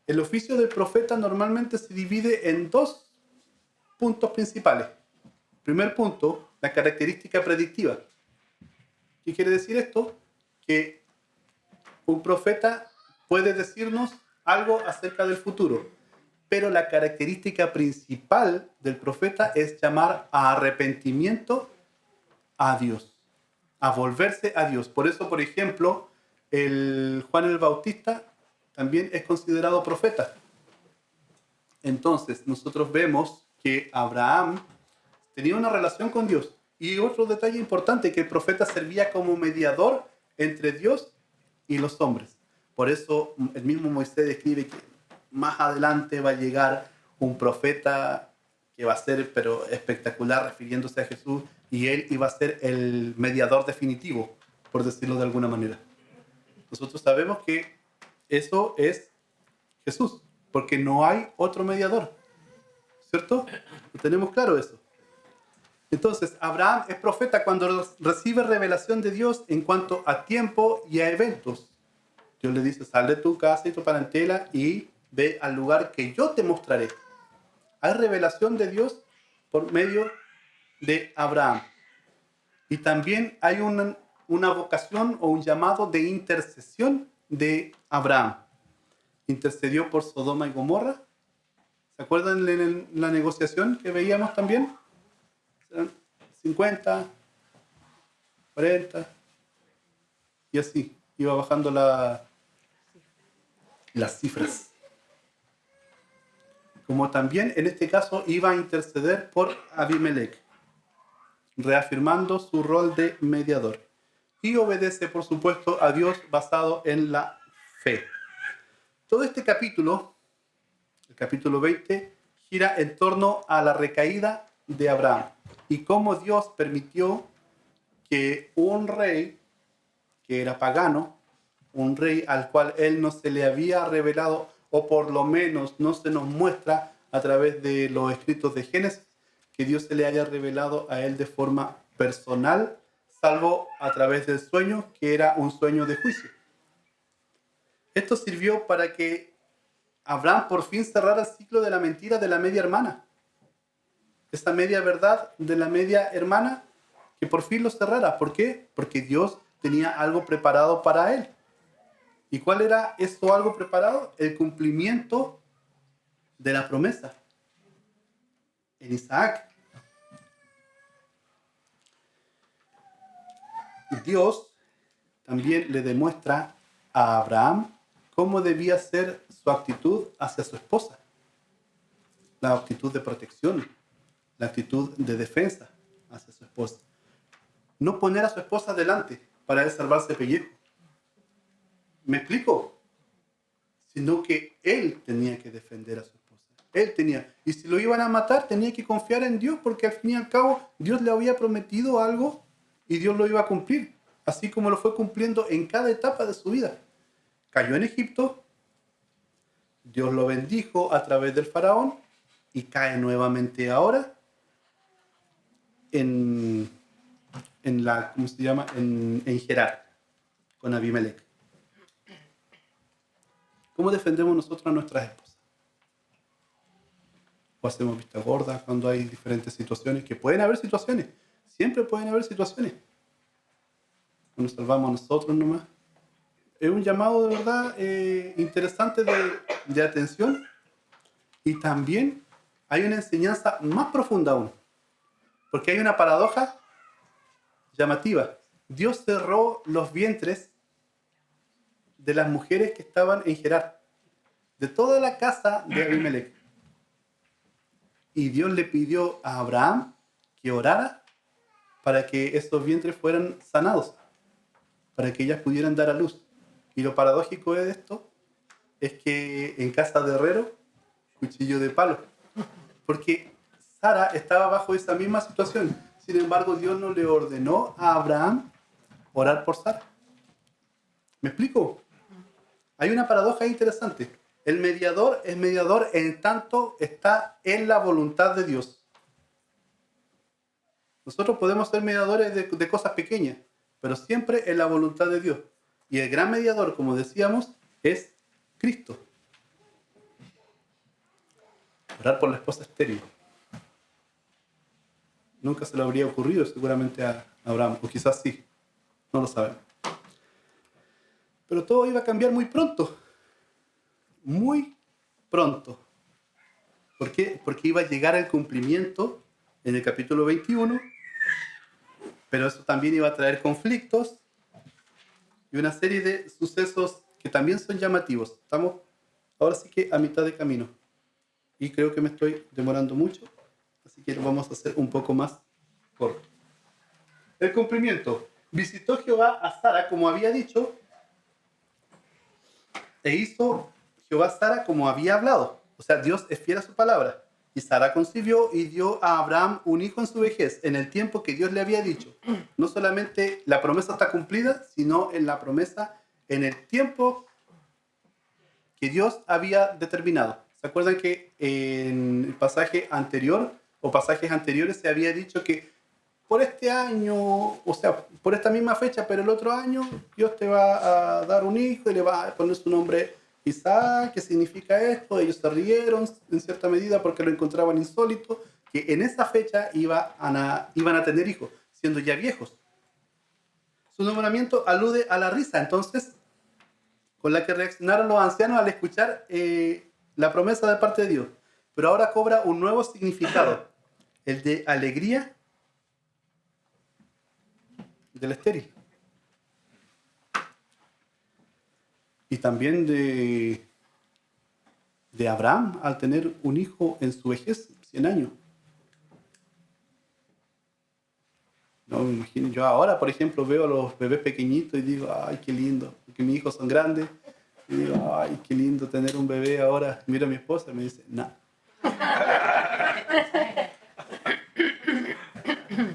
El oficio del profeta normalmente se divide en dos puntos principales. Primer punto, la característica predictiva. ¿Qué quiere decir esto? Que un profeta puede decirnos algo acerca del futuro. pero la característica principal del profeta es llamar a arrepentimiento a Dios, a volverse a Dios. Por eso, por ejemplo, el Juan el Bautista también es considerado profeta. Entonces, nosotros vemos que Abraham tenía una relación con Dios. Y otro detalle importante, que el profeta servía como mediador entre Dios y los hombres. Por eso el mismo Moisés describe que más adelante va a llegar un profeta que va a ser pero espectacular, refiriéndose a Jesús, y él iba a ser el mediador definitivo, por decirlo de alguna manera. Nosotros sabemos que eso es Jesús, porque no hay otro mediador, ¿cierto? Lo tenemos claro eso. Entonces, Abraham es profeta cuando recibe revelación de Dios en cuanto a tiempo y a eventos. Dios le dice, sal de tu casa y tu parentela y ve al lugar que yo te mostraré. Hay revelación de Dios por medio de Abraham. Y también hay una vocación o un llamado de intercesión de Abraham. Intercedió por Sodoma y Gomorra. ¿Se acuerdan en la negociación que veíamos también? 50, 40, y así iba bajando las cifras. Como también en este caso iba a interceder por Abimelech, reafirmando su rol de mediador. Y obedece, por supuesto, a Dios basado en la fe. Todo este capítulo, el capítulo 20, gira en torno a la recaída de Abraham y cómo Dios permitió que un rey que era pagano, un rey al cual él no se le había revelado, o por lo menos no se nos muestra a través de los escritos de Génesis, que Dios se le haya revelado a él de forma personal, salvo a través del sueño, que era un sueño de juicio. Esto sirvió para que Abraham por fin cerrara el ciclo de la mentira de la media hermana. Esa media verdad de la media hermana, que por fin lo cerrara. ¿Por qué? Porque Dios tenía algo preparado para él. ¿Y cuál era eso algo preparado? El cumplimiento de la promesa en Isaac. Dios también le demuestra a Abraham cómo debía ser su actitud hacia su esposa. La actitud de protección, la actitud de defensa hacia su esposa. No poner a su esposa delante para él salvarse pellejo. ¿Me explico? Sino que él tenía que defender a su esposa. Él tenía. Y si lo iban a matar, tenía que confiar en Dios, porque al fin y al cabo Dios le había prometido algo y Dios lo iba a cumplir. Así como lo fue cumpliendo en cada etapa de su vida. Cayó en Egipto, Dios lo bendijo a través del faraón y cae nuevamente ahora en la, ¿cómo se llama? En Gerar, con Abimelech. ¿Cómo defendemos nosotros a nuestras esposas? O hacemos vista gorda cuando hay diferentes situaciones, que pueden haber situaciones, siempre pueden haber situaciones. O nos salvamos a nosotros nomás. Es un llamado de verdad interesante de atención, y también hay una enseñanza más profunda aún, porque hay una paradoja llamativa. Dios cerró los vientres de las mujeres que estaban en Gerar, de toda la casa de Abimelech. Y Dios le pidió a Abraham que orara para que esos vientres fueran sanados, para que ellas pudieran dar a luz. Y lo paradójico de esto es que en casa de herrero, cuchillo de palo. Porque Sara estaba bajo esa misma situación. Sin embargo, Dios no le ordenó a Abraham orar por Sara. ¿Me explico? Hay una paradoja interesante. El mediador es mediador en tanto está en la voluntad de Dios. Nosotros podemos ser mediadores de cosas pequeñas, pero siempre en la voluntad de Dios. Y el gran mediador, como decíamos, es Cristo. Orar por la esposa estéril. Nunca se le habría ocurrido seguramente a Abraham, o quizás sí, no lo sabemos. Pero todo iba a cambiar muy pronto. Muy pronto. ¿Por qué? Porque iba a llegar al cumplimiento en el capítulo 21, pero eso también iba a traer conflictos y una serie de sucesos que también son llamativos. Estamos ahora sí que a mitad de camino y creo que me estoy demorando mucho, así que lo vamos a hacer un poco más corto. El cumplimiento. Visitó Jehová a Sara como había dicho e hizo Jehová a Sara como había hablado. O sea, Dios es fiel a su palabra. Y Sara concibió y dio a Abraham un hijo en su vejez, en el tiempo que Dios le había dicho. No solamente la promesa está cumplida, sino en la promesa, en el tiempo que Dios había determinado. ¿Se acuerdan que en el pasaje anterior o pasajes anteriores se había dicho que por este año, o sea, por esta misma fecha, pero el otro año Dios te va a dar un hijo y le va a poner su nombre Isaac? ¿Qué significa esto? Ellos se rieron en cierta medida porque lo encontraban insólito, que en esa fecha iban a tener hijos, siendo ya viejos. Su nombramiento alude a la risa, entonces, con la que reaccionaron los ancianos al escuchar la promesa de parte de Dios. Pero ahora cobra un nuevo significado, el de alegría del estéril. Y también de Abraham al tener un hijo en su vejez, 100 años. No me imagino. Yo ahora, por ejemplo, veo a los bebés pequeñitos y digo, ay, qué lindo, porque mis hijos son grandes. Y digo, ay, qué lindo tener un bebé ahora. Mira a mi esposa y me dice, no.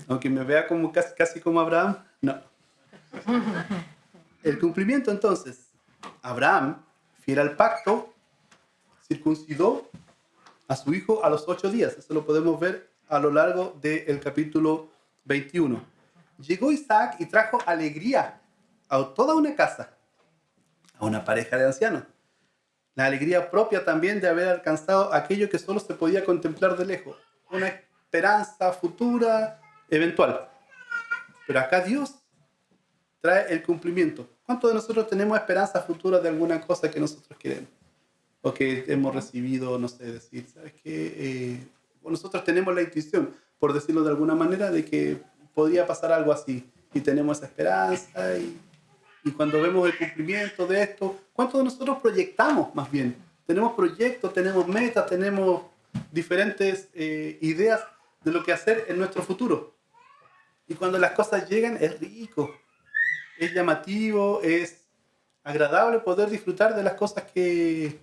Aunque me vea como casi como Abraham, no. El cumplimiento entonces. Abraham, fiel al pacto, circuncidó a su hijo a los 8 días. Eso lo podemos ver a lo largo del capítulo 21. Llegó Isaac y trajo alegría a toda una casa, a una pareja de ancianos. La alegría propia también de haber alcanzado aquello que solo se podía contemplar de lejos. Una esperanza futura, eventual. Pero acá Dios trae el cumplimiento. ¿Cuántos de nosotros tenemos esperanza futura de alguna cosa que nosotros queremos? O que hemos recibido, no sé, decir, ¿sabes qué? Nosotros tenemos la intuición, por decirlo de alguna manera, de que podría pasar algo así. Y tenemos esa esperanza y cuando vemos el cumplimiento de esto, ¿cuántos de nosotros proyectamos más bien? Tenemos proyectos, tenemos metas, tenemos diferentes ideas de lo que hacer en nuestro futuro. Y cuando las cosas llegan es rico, es llamativo, es agradable poder disfrutar de las cosas que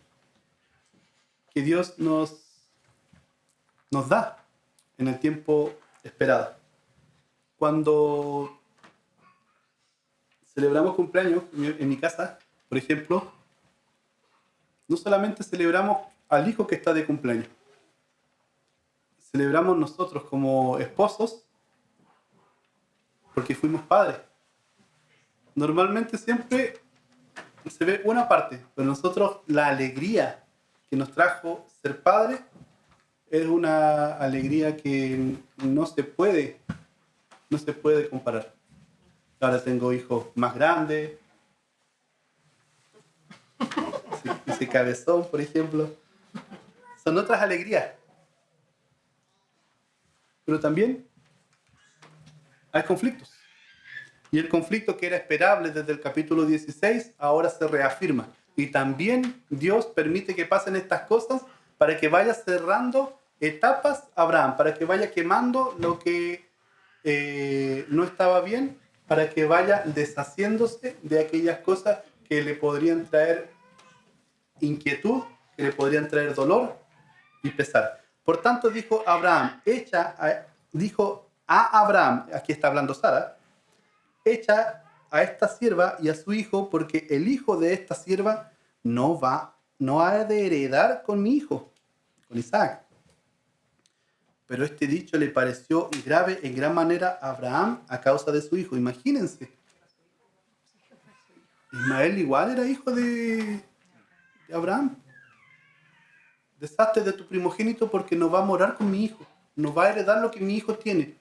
Dios nos da en el tiempo esperado. Cuando celebramos cumpleaños en mi casa, por ejemplo, no solamente celebramos al hijo que está de cumpleaños, celebramos nosotros como esposos porque fuimos padres. Normalmente siempre se ve una parte, pero nosotros la alegría que nos trajo ser padres es una alegría que no se puede comparar. Ahora tengo hijos más grandes, ese cabezón, por ejemplo. Son otras alegrías. Pero también hay conflictos. Y el conflicto que era esperable desde el capítulo 16 ahora se reafirma. Y también Dios permite que pasen estas cosas para que vaya cerrando etapas Abraham, para que vaya quemando lo que no estaba bien, para que vaya deshaciéndose de aquellas cosas que le podrían traer inquietud, que le podrían traer dolor y pesar. Por tanto, dijo a Abraham, aquí está hablando Sara, echa a esta sierva y a su hijo, porque el hijo de esta sierva no ha de heredar con mi hijo, con Isaac. Pero este dicho le pareció grave en gran manera a Abraham a causa de su hijo. Imagínense. Ismael igual era hijo de Abraham. Deshazte de tu primogénito porque no va a morar con mi hijo. No va a heredar lo que mi hijo tiene.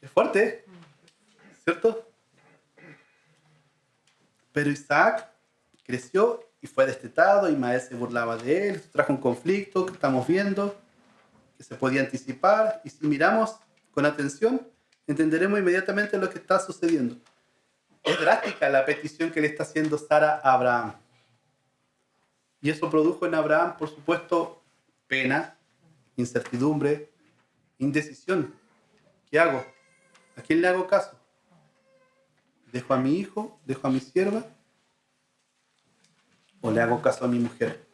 Es fuerte, ¿cierto? Pero Isaac creció y fue destetado, Ismael se burlaba de él, trajo un conflicto que estamos viendo, que se podía anticipar, y si miramos con atención, entenderemos inmediatamente lo que está sucediendo. Es drástica la petición que le está haciendo Sara a Abraham. Y eso produjo en Abraham, por supuesto, pena, incertidumbre, indecisión. ¿Qué hago? ¿A quién le hago caso? ¿Dejo a mi hijo? ¿Dejo a mi sierva? ¿O le hago caso a mi mujer?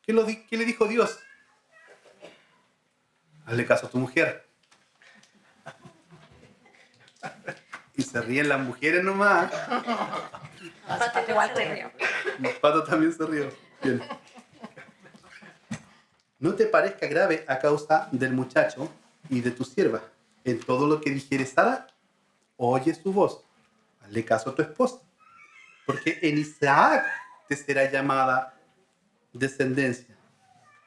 ¿Qué le dijo Dios? Hazle caso a tu mujer. Y se ríen las mujeres nomás. Igual te río. El pato también se rió. Bien. No te parezca grave a causa del muchacho y de tu sierva. En todo lo que dijere Sara, oye su voz. Hazle caso a tu esposa. Porque en Isaac te será llamada descendencia.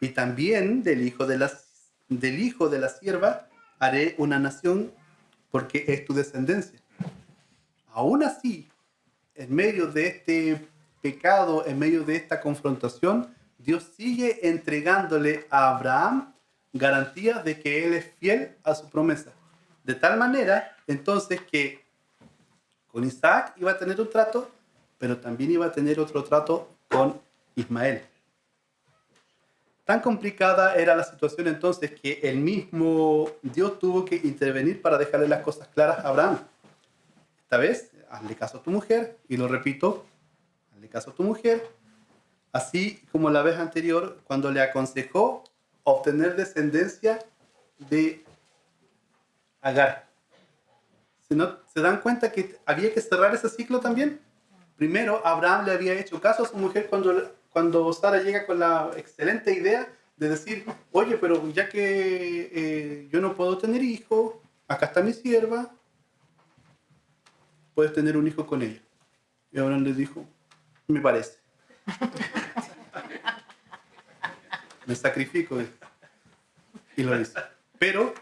Y también del hijo de la sierva haré una nación, porque es tu descendencia. Aún así, en medio de este pecado, en medio de esta confrontación, Dios sigue entregándole a Abraham garantías de que él es fiel a su promesa. De tal manera, entonces, que con Isaac iba a tener un trato, pero también iba a tener otro trato con Ismael. Tan complicada era la situación entonces que el mismo Dios tuvo que intervenir para dejarle las cosas claras a Abraham. Esta vez, hazle caso a tu mujer, y lo repito, hazle caso a tu mujer, así como la vez anterior cuando le aconsejó obtener descendencia de Agar. ¿Se dan cuenta que había que cerrar ese ciclo también? Primero, Abraham le había hecho caso a su mujer cuando Sara llega con la excelente idea de decir, oye, pero ya que yo no puedo tener hijo, acá está mi sierva, puedes tener un hijo con ella. Y Abraham le dijo, me parece. Me sacrifico. Y lo hizo. Pero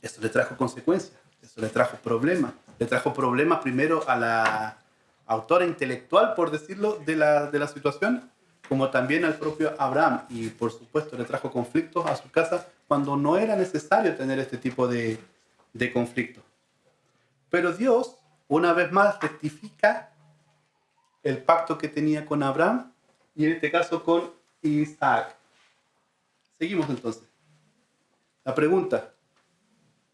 eso le trajo consecuencias, eso le trajo problemas. Le trajo problemas primero a la autora intelectual, por decirlo, de la situación, como también al propio Abraham. Y por supuesto le trajo conflictos a su casa cuando no era necesario tener este tipo de conflictos. Pero Dios, una vez más, rectifica el pacto que tenía con Abraham y en este caso con Isaac. Seguimos entonces. La pregunta: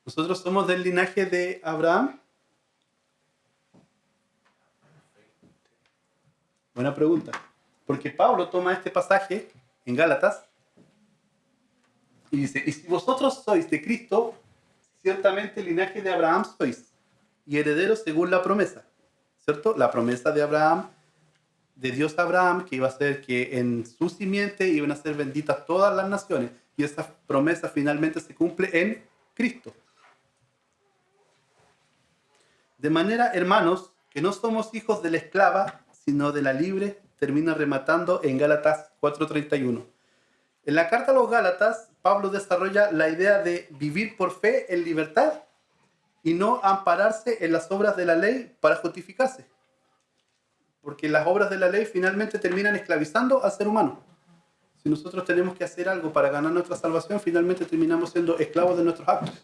¿nosotros somos del linaje de Abraham? Buena pregunta. Porque Pablo toma este pasaje en Gálatas y dice, y si vosotros sois de Cristo, ciertamente el linaje de Abraham sois, y herederos según la promesa. ¿Cierto? La promesa de Abraham, de Dios a Abraham, que iba a ser que en su simiente iban a ser benditas todas las naciones. Y esa promesa finalmente se cumple en Cristo. De manera, hermanos, que no somos hijos de la esclava, sino de la libre, termina rematando en Gálatas 4:31. En la carta a los Gálatas, Pablo desarrolla la idea de vivir por fe en libertad y no ampararse en las obras de la ley para justificarse. Porque las obras de la ley finalmente terminan esclavizando al ser humano. Si nosotros tenemos que hacer algo para ganar nuestra salvación, finalmente terminamos siendo esclavos de nuestros actos.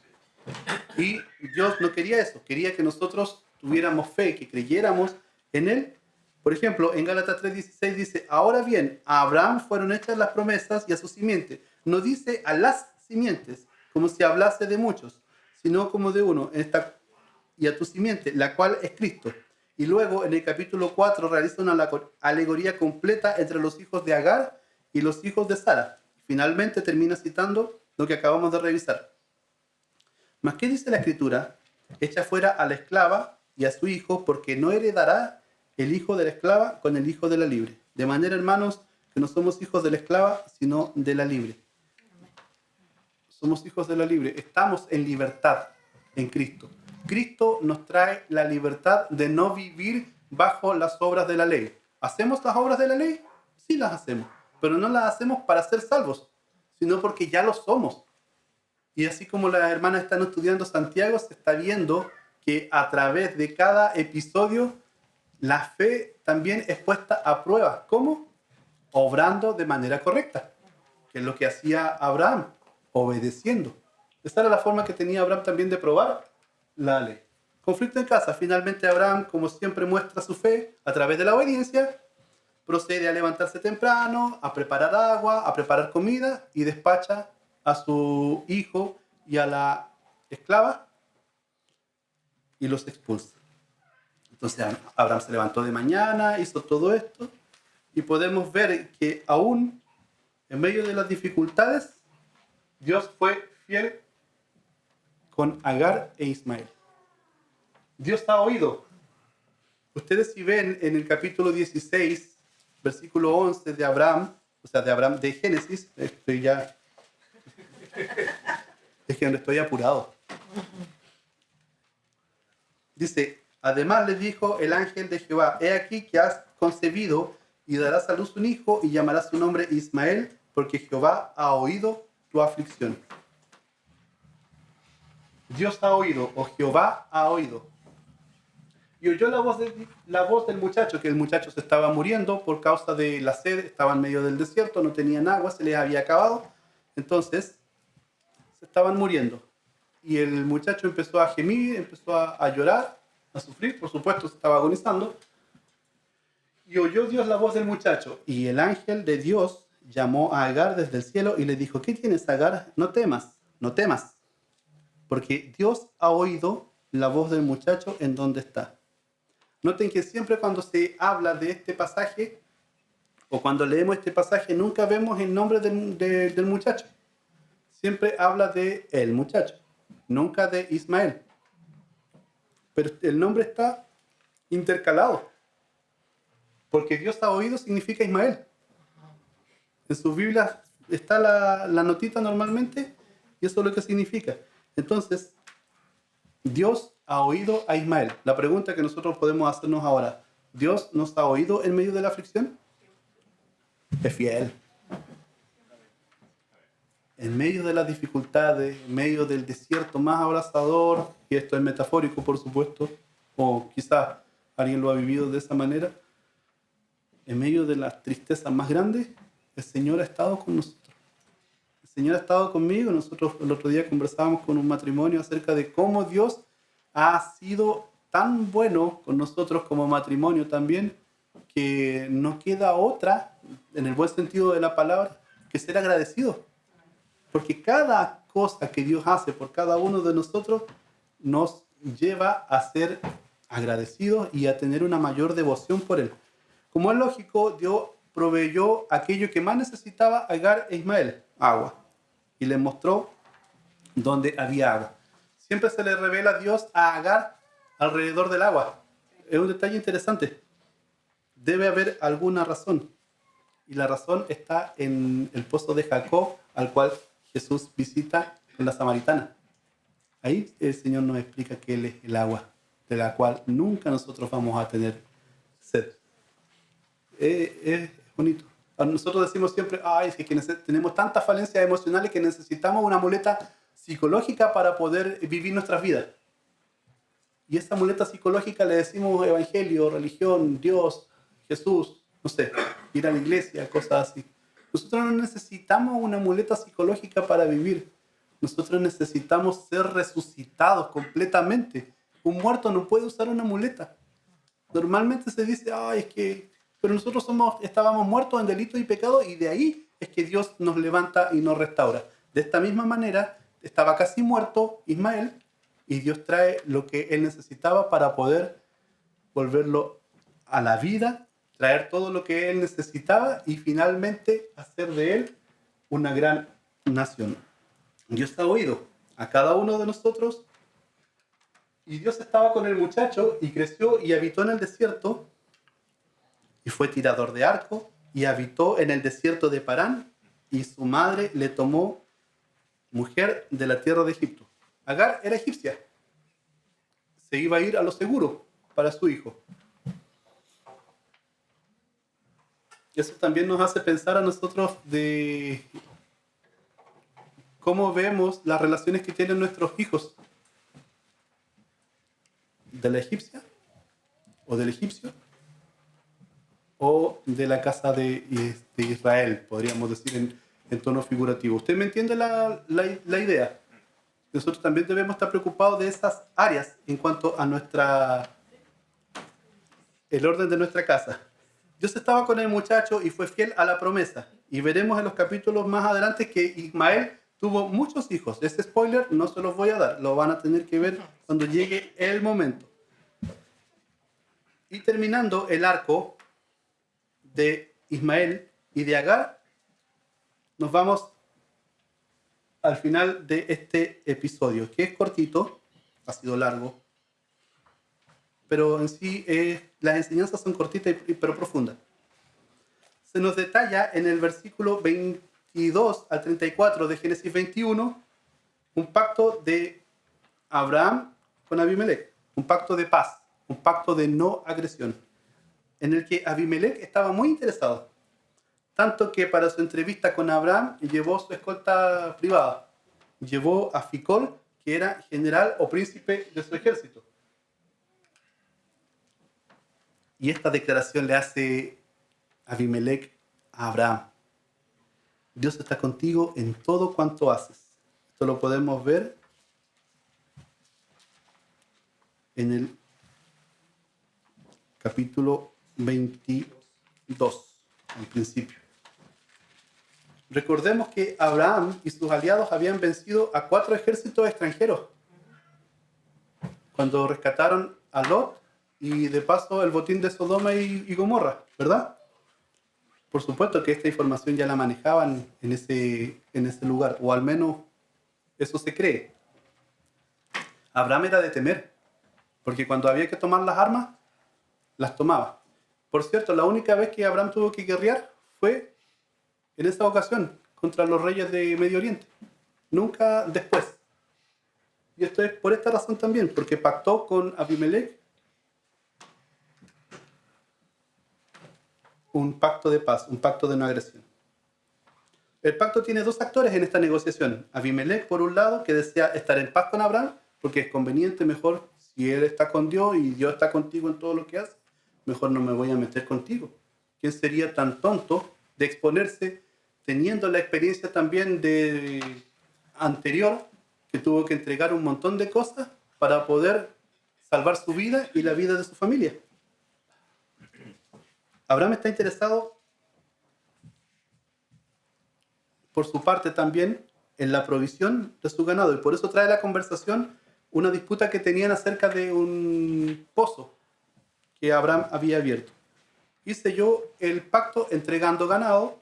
Y Dios no quería eso, quería que nosotros tuviéramos fe, que creyéramos en Él. Por ejemplo, en Gálatas 3:16 dice, ahora bien, a Abraham fueron hechas las promesas y a su simiente. No dice a las simientes, como si hablase de muchos, sino como de uno, y a tu simiente, la cual es Cristo. Y luego en el capítulo 4 realiza una alegoría completa entre los hijos de Agar y los hijos de Sara. Finalmente termina citando lo que acabamos de revisar. ¿Mas qué dice la Escritura? Echa fuera a la esclava y a su hijo, porque no heredará el hijo de la esclava con el hijo de la libre. De manera, hermanos, que no somos hijos de la esclava, sino de la libre. Somos hijos de la libre. Estamos en libertad en Cristo. Cristo nos trae la libertad de no vivir bajo las obras de la ley. ¿Hacemos las obras de la ley? Sí las hacemos, pero no las hacemos para ser salvos, sino porque ya lo somos. Y así como las hermanas están estudiando Santiago, se está viendo que a través de cada episodio la fe también es puesta a prueba. ¿Cómo? Obrando de manera correcta, que es lo que hacía Abraham, obedeciendo. Esa era la forma que tenía Abraham también de probar la ley. Conflicto en casa. Finalmente Abraham, como siempre, muestra su fe a través de la obediencia. Procede a levantarse temprano, a preparar agua, a preparar comida y despacha a su hijo y a la esclava y los expulsa. Entonces Abraham se levantó de mañana, hizo todo esto y podemos ver que aún en medio de las dificultades, Dios fue fiel con Agar e Ismael. Dios ha oído. Ustedes si ven en el capítulo 16, versículo 11 de Abraham, o sea, de Génesis, es que no estoy apurado. Dice, además le dijo el ángel de Jehová, he aquí que has concebido y darás a luz un hijo y llamarás su nombre Ismael, porque Jehová ha oído tu aflicción. Dios ha oído, o Jehová ha oído. Y oyó la voz del muchacho, que el muchacho se estaba muriendo por causa de la sed, estaba en medio del desierto, no tenían agua, se les había acabado. Entonces, se estaban muriendo. Y el muchacho empezó a gemir, empezó a llorar, a sufrir, por supuesto, se estaba agonizando. Y oyó Dios la voz del muchacho. Y el ángel de Dios llamó a Agar desde el cielo y le dijo, ¿qué tienes, Agar? No temas, no temas. Porque Dios ha oído la voz del muchacho en donde está. Noten que siempre cuando se habla de este pasaje, o cuando leemos este pasaje, nunca vemos el nombre del muchacho. Siempre habla de el muchacho, nunca de Ismael. Pero el nombre está intercalado. Porque Dios ha oído significa Ismael. En su Biblia está la notita normalmente y eso es lo que significa. Entonces, Dios ha oído a Ismael. La pregunta que nosotros podemos hacernos ahora, ¿Dios nos ha oído en medio de la aflicción? Es fiel. En medio de las dificultades, en medio del desierto más abrasador, y esto es metafórico por supuesto, o quizás alguien lo ha vivido de esa manera, en medio de las tristezas más grandes, el Señor ha estado con nosotros. El Señor ha estado conmigo. Nosotros el otro día conversábamos con un matrimonio acerca de cómo Dios ha sido tan bueno con nosotros como matrimonio también, que no queda otra, en el buen sentido de la palabra, que ser agradecido. Porque cada cosa que Dios hace por cada uno de nosotros nos lleva a ser agradecidos y a tener una mayor devoción por Él. Como es lógico, Dios proveyó aquello que más necesitaba Agar e Ismael, agua. Y les mostró dónde había agua. Siempre se le revela a Dios a Agar alrededor del agua. Es un detalle interesante. Debe haber alguna razón. Y la razón está en el pozo de Jacob, al cual Jesús visita con la samaritana. Ahí el Señor nos explica que Él es el agua, de la cual nunca nosotros vamos a tener sed. Es bonito. Nosotros decimos siempre, es que tenemos tantas falencias emocionales que necesitamos una muleta psicológica para poder vivir nuestras vidas. Y esa muleta psicológica le decimos evangelio, religión, Dios, Jesús, no sé, ir a la iglesia, cosas así. Nosotros no necesitamos una muleta psicológica para vivir. Nosotros necesitamos ser resucitados completamente. Un muerto no puede usar una muleta. Normalmente se dice, pero nosotros estábamos muertos en delito y pecado y de ahí es que Dios nos levanta y nos restaura. De esta misma manera, estaba casi muerto Ismael y Dios trae lo que él necesitaba para poder volverlo a la vida, traer todo lo que él necesitaba y finalmente hacer de él una gran nación. Dios ha oído a cada uno de nosotros y Dios estaba con el muchacho y creció y habitó en el desierto y fue tirador de arco y habitó en el desierto de Parán y su madre le tomó mujer de la tierra de Egipto. Agar era egipcia. Se iba a ir a lo seguro para su hijo. Eso también nos hace pensar a nosotros de cómo vemos las relaciones que tienen nuestros hijos. ¿De la egipcia? ¿O del egipcio? o de la casa de Israel, podríamos decir en tono figurativo. ¿Usted me entiende la idea? Nosotros también debemos estar preocupados de esas áreas en cuanto a el orden de nuestra casa. Dios estaba con el muchacho y fue fiel a la promesa. Y veremos en los capítulos más adelante que Ismael tuvo muchos hijos. Ese spoiler no se los voy a dar, lo van a tener que ver cuando llegue el momento. Y terminando el arco de Ismael y de Agar, nos vamos al final de este episodio, que es cortito, ha sido largo, pero en sí las enseñanzas son cortitas pero profundas. Se nos detalla en el versículo 22 al 34 de Génesis 21 un pacto de Abraham con Abimelech, un pacto de paz, un pacto de no agresión, en el que Abimelech estaba muy interesado, tanto que para su entrevista con Abraham llevó su escolta privada, llevó a Ficol, que era general o príncipe de su ejército. Y esta declaración le hace Abimelech a Abraham: Dios está contigo en todo cuanto haces. Esto lo podemos ver en el capítulo 22, al principio. Recordemos que Abraham y sus aliados habían vencido a 4 ejércitos extranjeros cuando rescataron a Lot y de paso el botín de Sodoma y Gomorra, ¿verdad? Por supuesto que esta información ya la manejaban en ese lugar, o al menos eso se cree. Abraham era de temer, porque cuando había que tomar las armas, las tomaba. Por cierto, la única vez que Abraham tuvo que guerrear fue en esa ocasión, contra los reyes de Medio Oriente. Nunca después. Y esto es por esta razón también, porque pactó con Abimelech un pacto de paz, un pacto de no agresión. El pacto tiene 2 actores en esta negociación. Abimelech, por un lado, que desea estar en paz con Abraham, porque es conveniente, mejor, si él está con Dios y Dios está contigo en todo lo que hace, mejor no me voy a meter contigo. ¿Quién sería tan tonto de exponerse teniendo la experiencia también anterior, que tuvo que entregar un montón de cosas para poder salvar su vida y la vida de su familia? Abraham está interesado, por su parte también, en la provisión de su ganado, y por eso trae la conversación una disputa que tenían acerca de un pozo que Abraham había abierto. Y selló el pacto entregando ganado,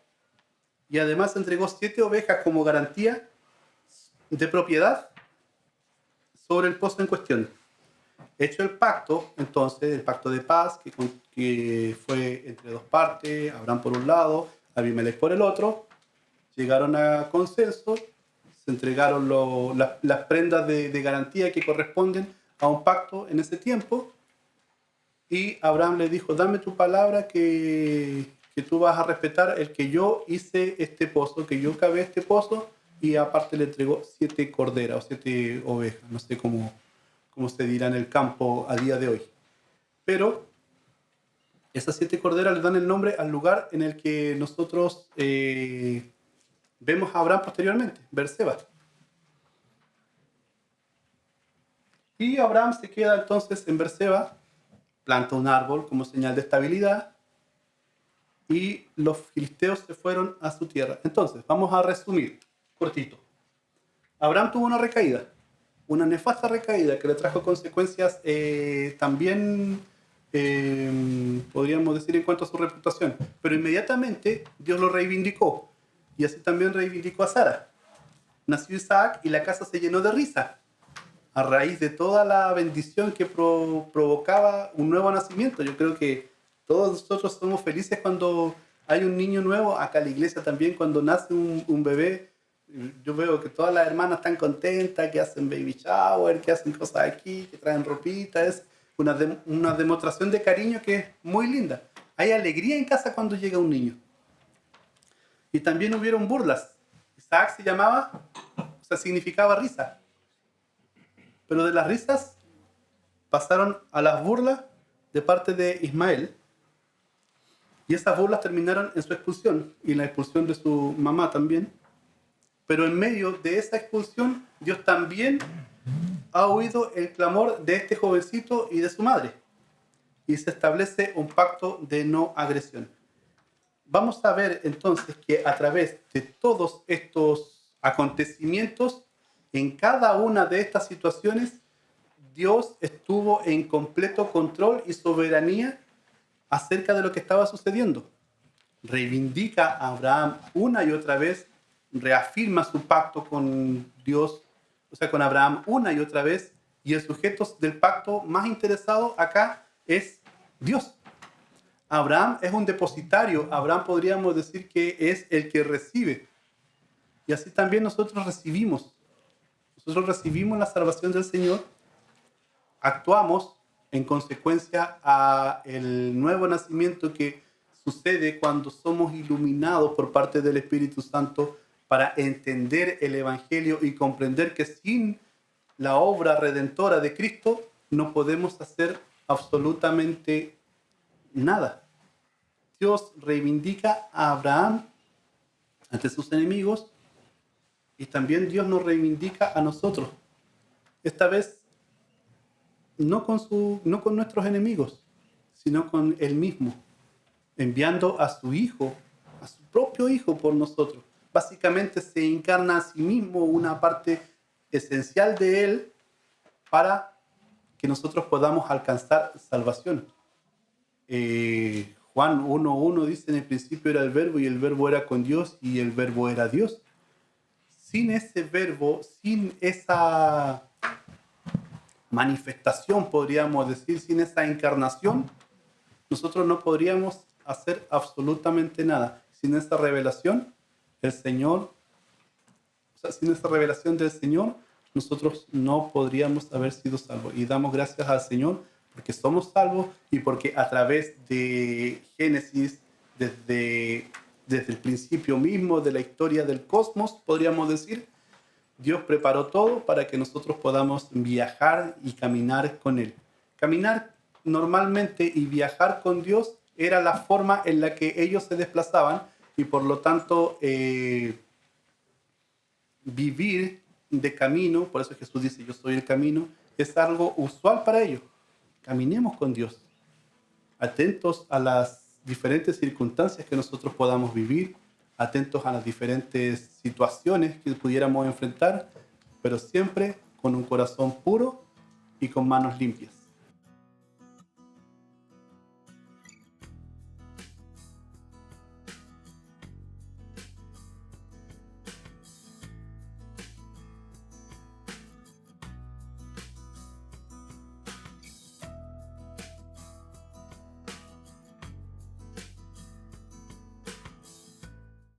y además entregó 7 ovejas como garantía de propiedad sobre el pozo en cuestión. Hecho el pacto, entonces, el pacto de paz, que fue entre 2 partes, Abraham por un lado, Abimelech por el otro, llegaron a consenso, se entregaron las prendas de garantía que corresponden a un pacto en ese tiempo, y Abraham le dijo: dame tu palabra que tú vas a respetar el que yo hice este pozo, que yo cavé este pozo, y aparte le entregó 7 corderas o 7 ovejas, no sé cómo se dirá en el campo a día de hoy. Pero esas 7 corderas le dan el nombre al lugar en el que nosotros vemos a Abraham posteriormente, Berseba. Y Abraham se queda entonces en Berseba, planta un árbol como señal de estabilidad, y los filisteos se fueron a su tierra. Entonces, vamos a resumir, cortito. Abraham tuvo una recaída, una nefasta recaída que le trajo consecuencias también, podríamos decir, en cuanto a su reputación. Pero inmediatamente Dios lo reivindicó, y así también reivindicó a Sara. Nació Isaac y la casa se llenó de risa, a raíz de toda la bendición que provocaba un nuevo nacimiento. Yo creo que todos nosotros somos felices cuando hay un niño nuevo. Acá en la iglesia también, cuando nace un bebé, yo veo que todas las hermanas están contentas, que hacen baby shower, que hacen cosas aquí, que traen ropita. Es una demostración de cariño que es muy linda. Hay alegría en casa cuando llega un niño. Y también hubieron burlas. Isaac se llamaba, o sea, significaba risa. Pero de las risas pasaron a las burlas de parte de Ismael. Y esas burlas terminaron en su expulsión y en la expulsión de su mamá también. Pero en medio de esa expulsión, Dios también ha oído el clamor de este jovencito y de su madre. Y se establece un pacto de no agresión. Vamos a ver entonces que a través de todos estos acontecimientos, en cada una de estas situaciones, Dios estuvo en completo control y soberanía acerca de lo que estaba sucediendo. Reivindica a Abraham una y otra vez, reafirma su pacto con Dios, o sea, con Abraham una y otra vez, y el sujeto del pacto más interesado acá es Dios. Abraham es un depositario, Abraham podríamos decir que es el que recibe. Y así también nosotros recibimos la salvación del Señor, actuamos en consecuencia a el nuevo nacimiento que sucede cuando somos iluminados por parte del Espíritu Santo para entender el Evangelio y comprender que sin la obra redentora de Cristo no podemos hacer absolutamente nada. Dios reivindica a Abraham ante sus enemigos y también Dios nos reivindica a nosotros. Esta vez no con nuestros enemigos, sino con Él mismo, enviando a su Hijo, a su propio Hijo por nosotros. Básicamente se encarna a sí mismo una parte esencial de Él para que nosotros podamos alcanzar salvación. Juan 1:1 dice: en el principio era el verbo y el verbo era con Dios y el verbo era Dios. Sin ese verbo, sin esa manifestación, podríamos decir, sin esa encarnación, nosotros no podríamos hacer absolutamente nada. Sin esa revelación, sin esa revelación del Señor, nosotros no podríamos haber sido salvos. Y damos gracias al Señor porque somos salvos y porque a través de Génesis, desde el principio mismo de la historia del cosmos, podríamos decir, Dios preparó todo para que nosotros podamos viajar y caminar con Él. Caminar normalmente y viajar con Dios era la forma en la que ellos se desplazaban y por lo tanto vivir de camino, por eso Jesús dice: yo soy el camino, es algo usual para ellos. Caminemos con Dios, atentos a las diferentes circunstancias que nosotros podamos vivir, atentos a las diferentes situaciones que pudiéramos enfrentar, pero siempre con un corazón puro y con manos limpias.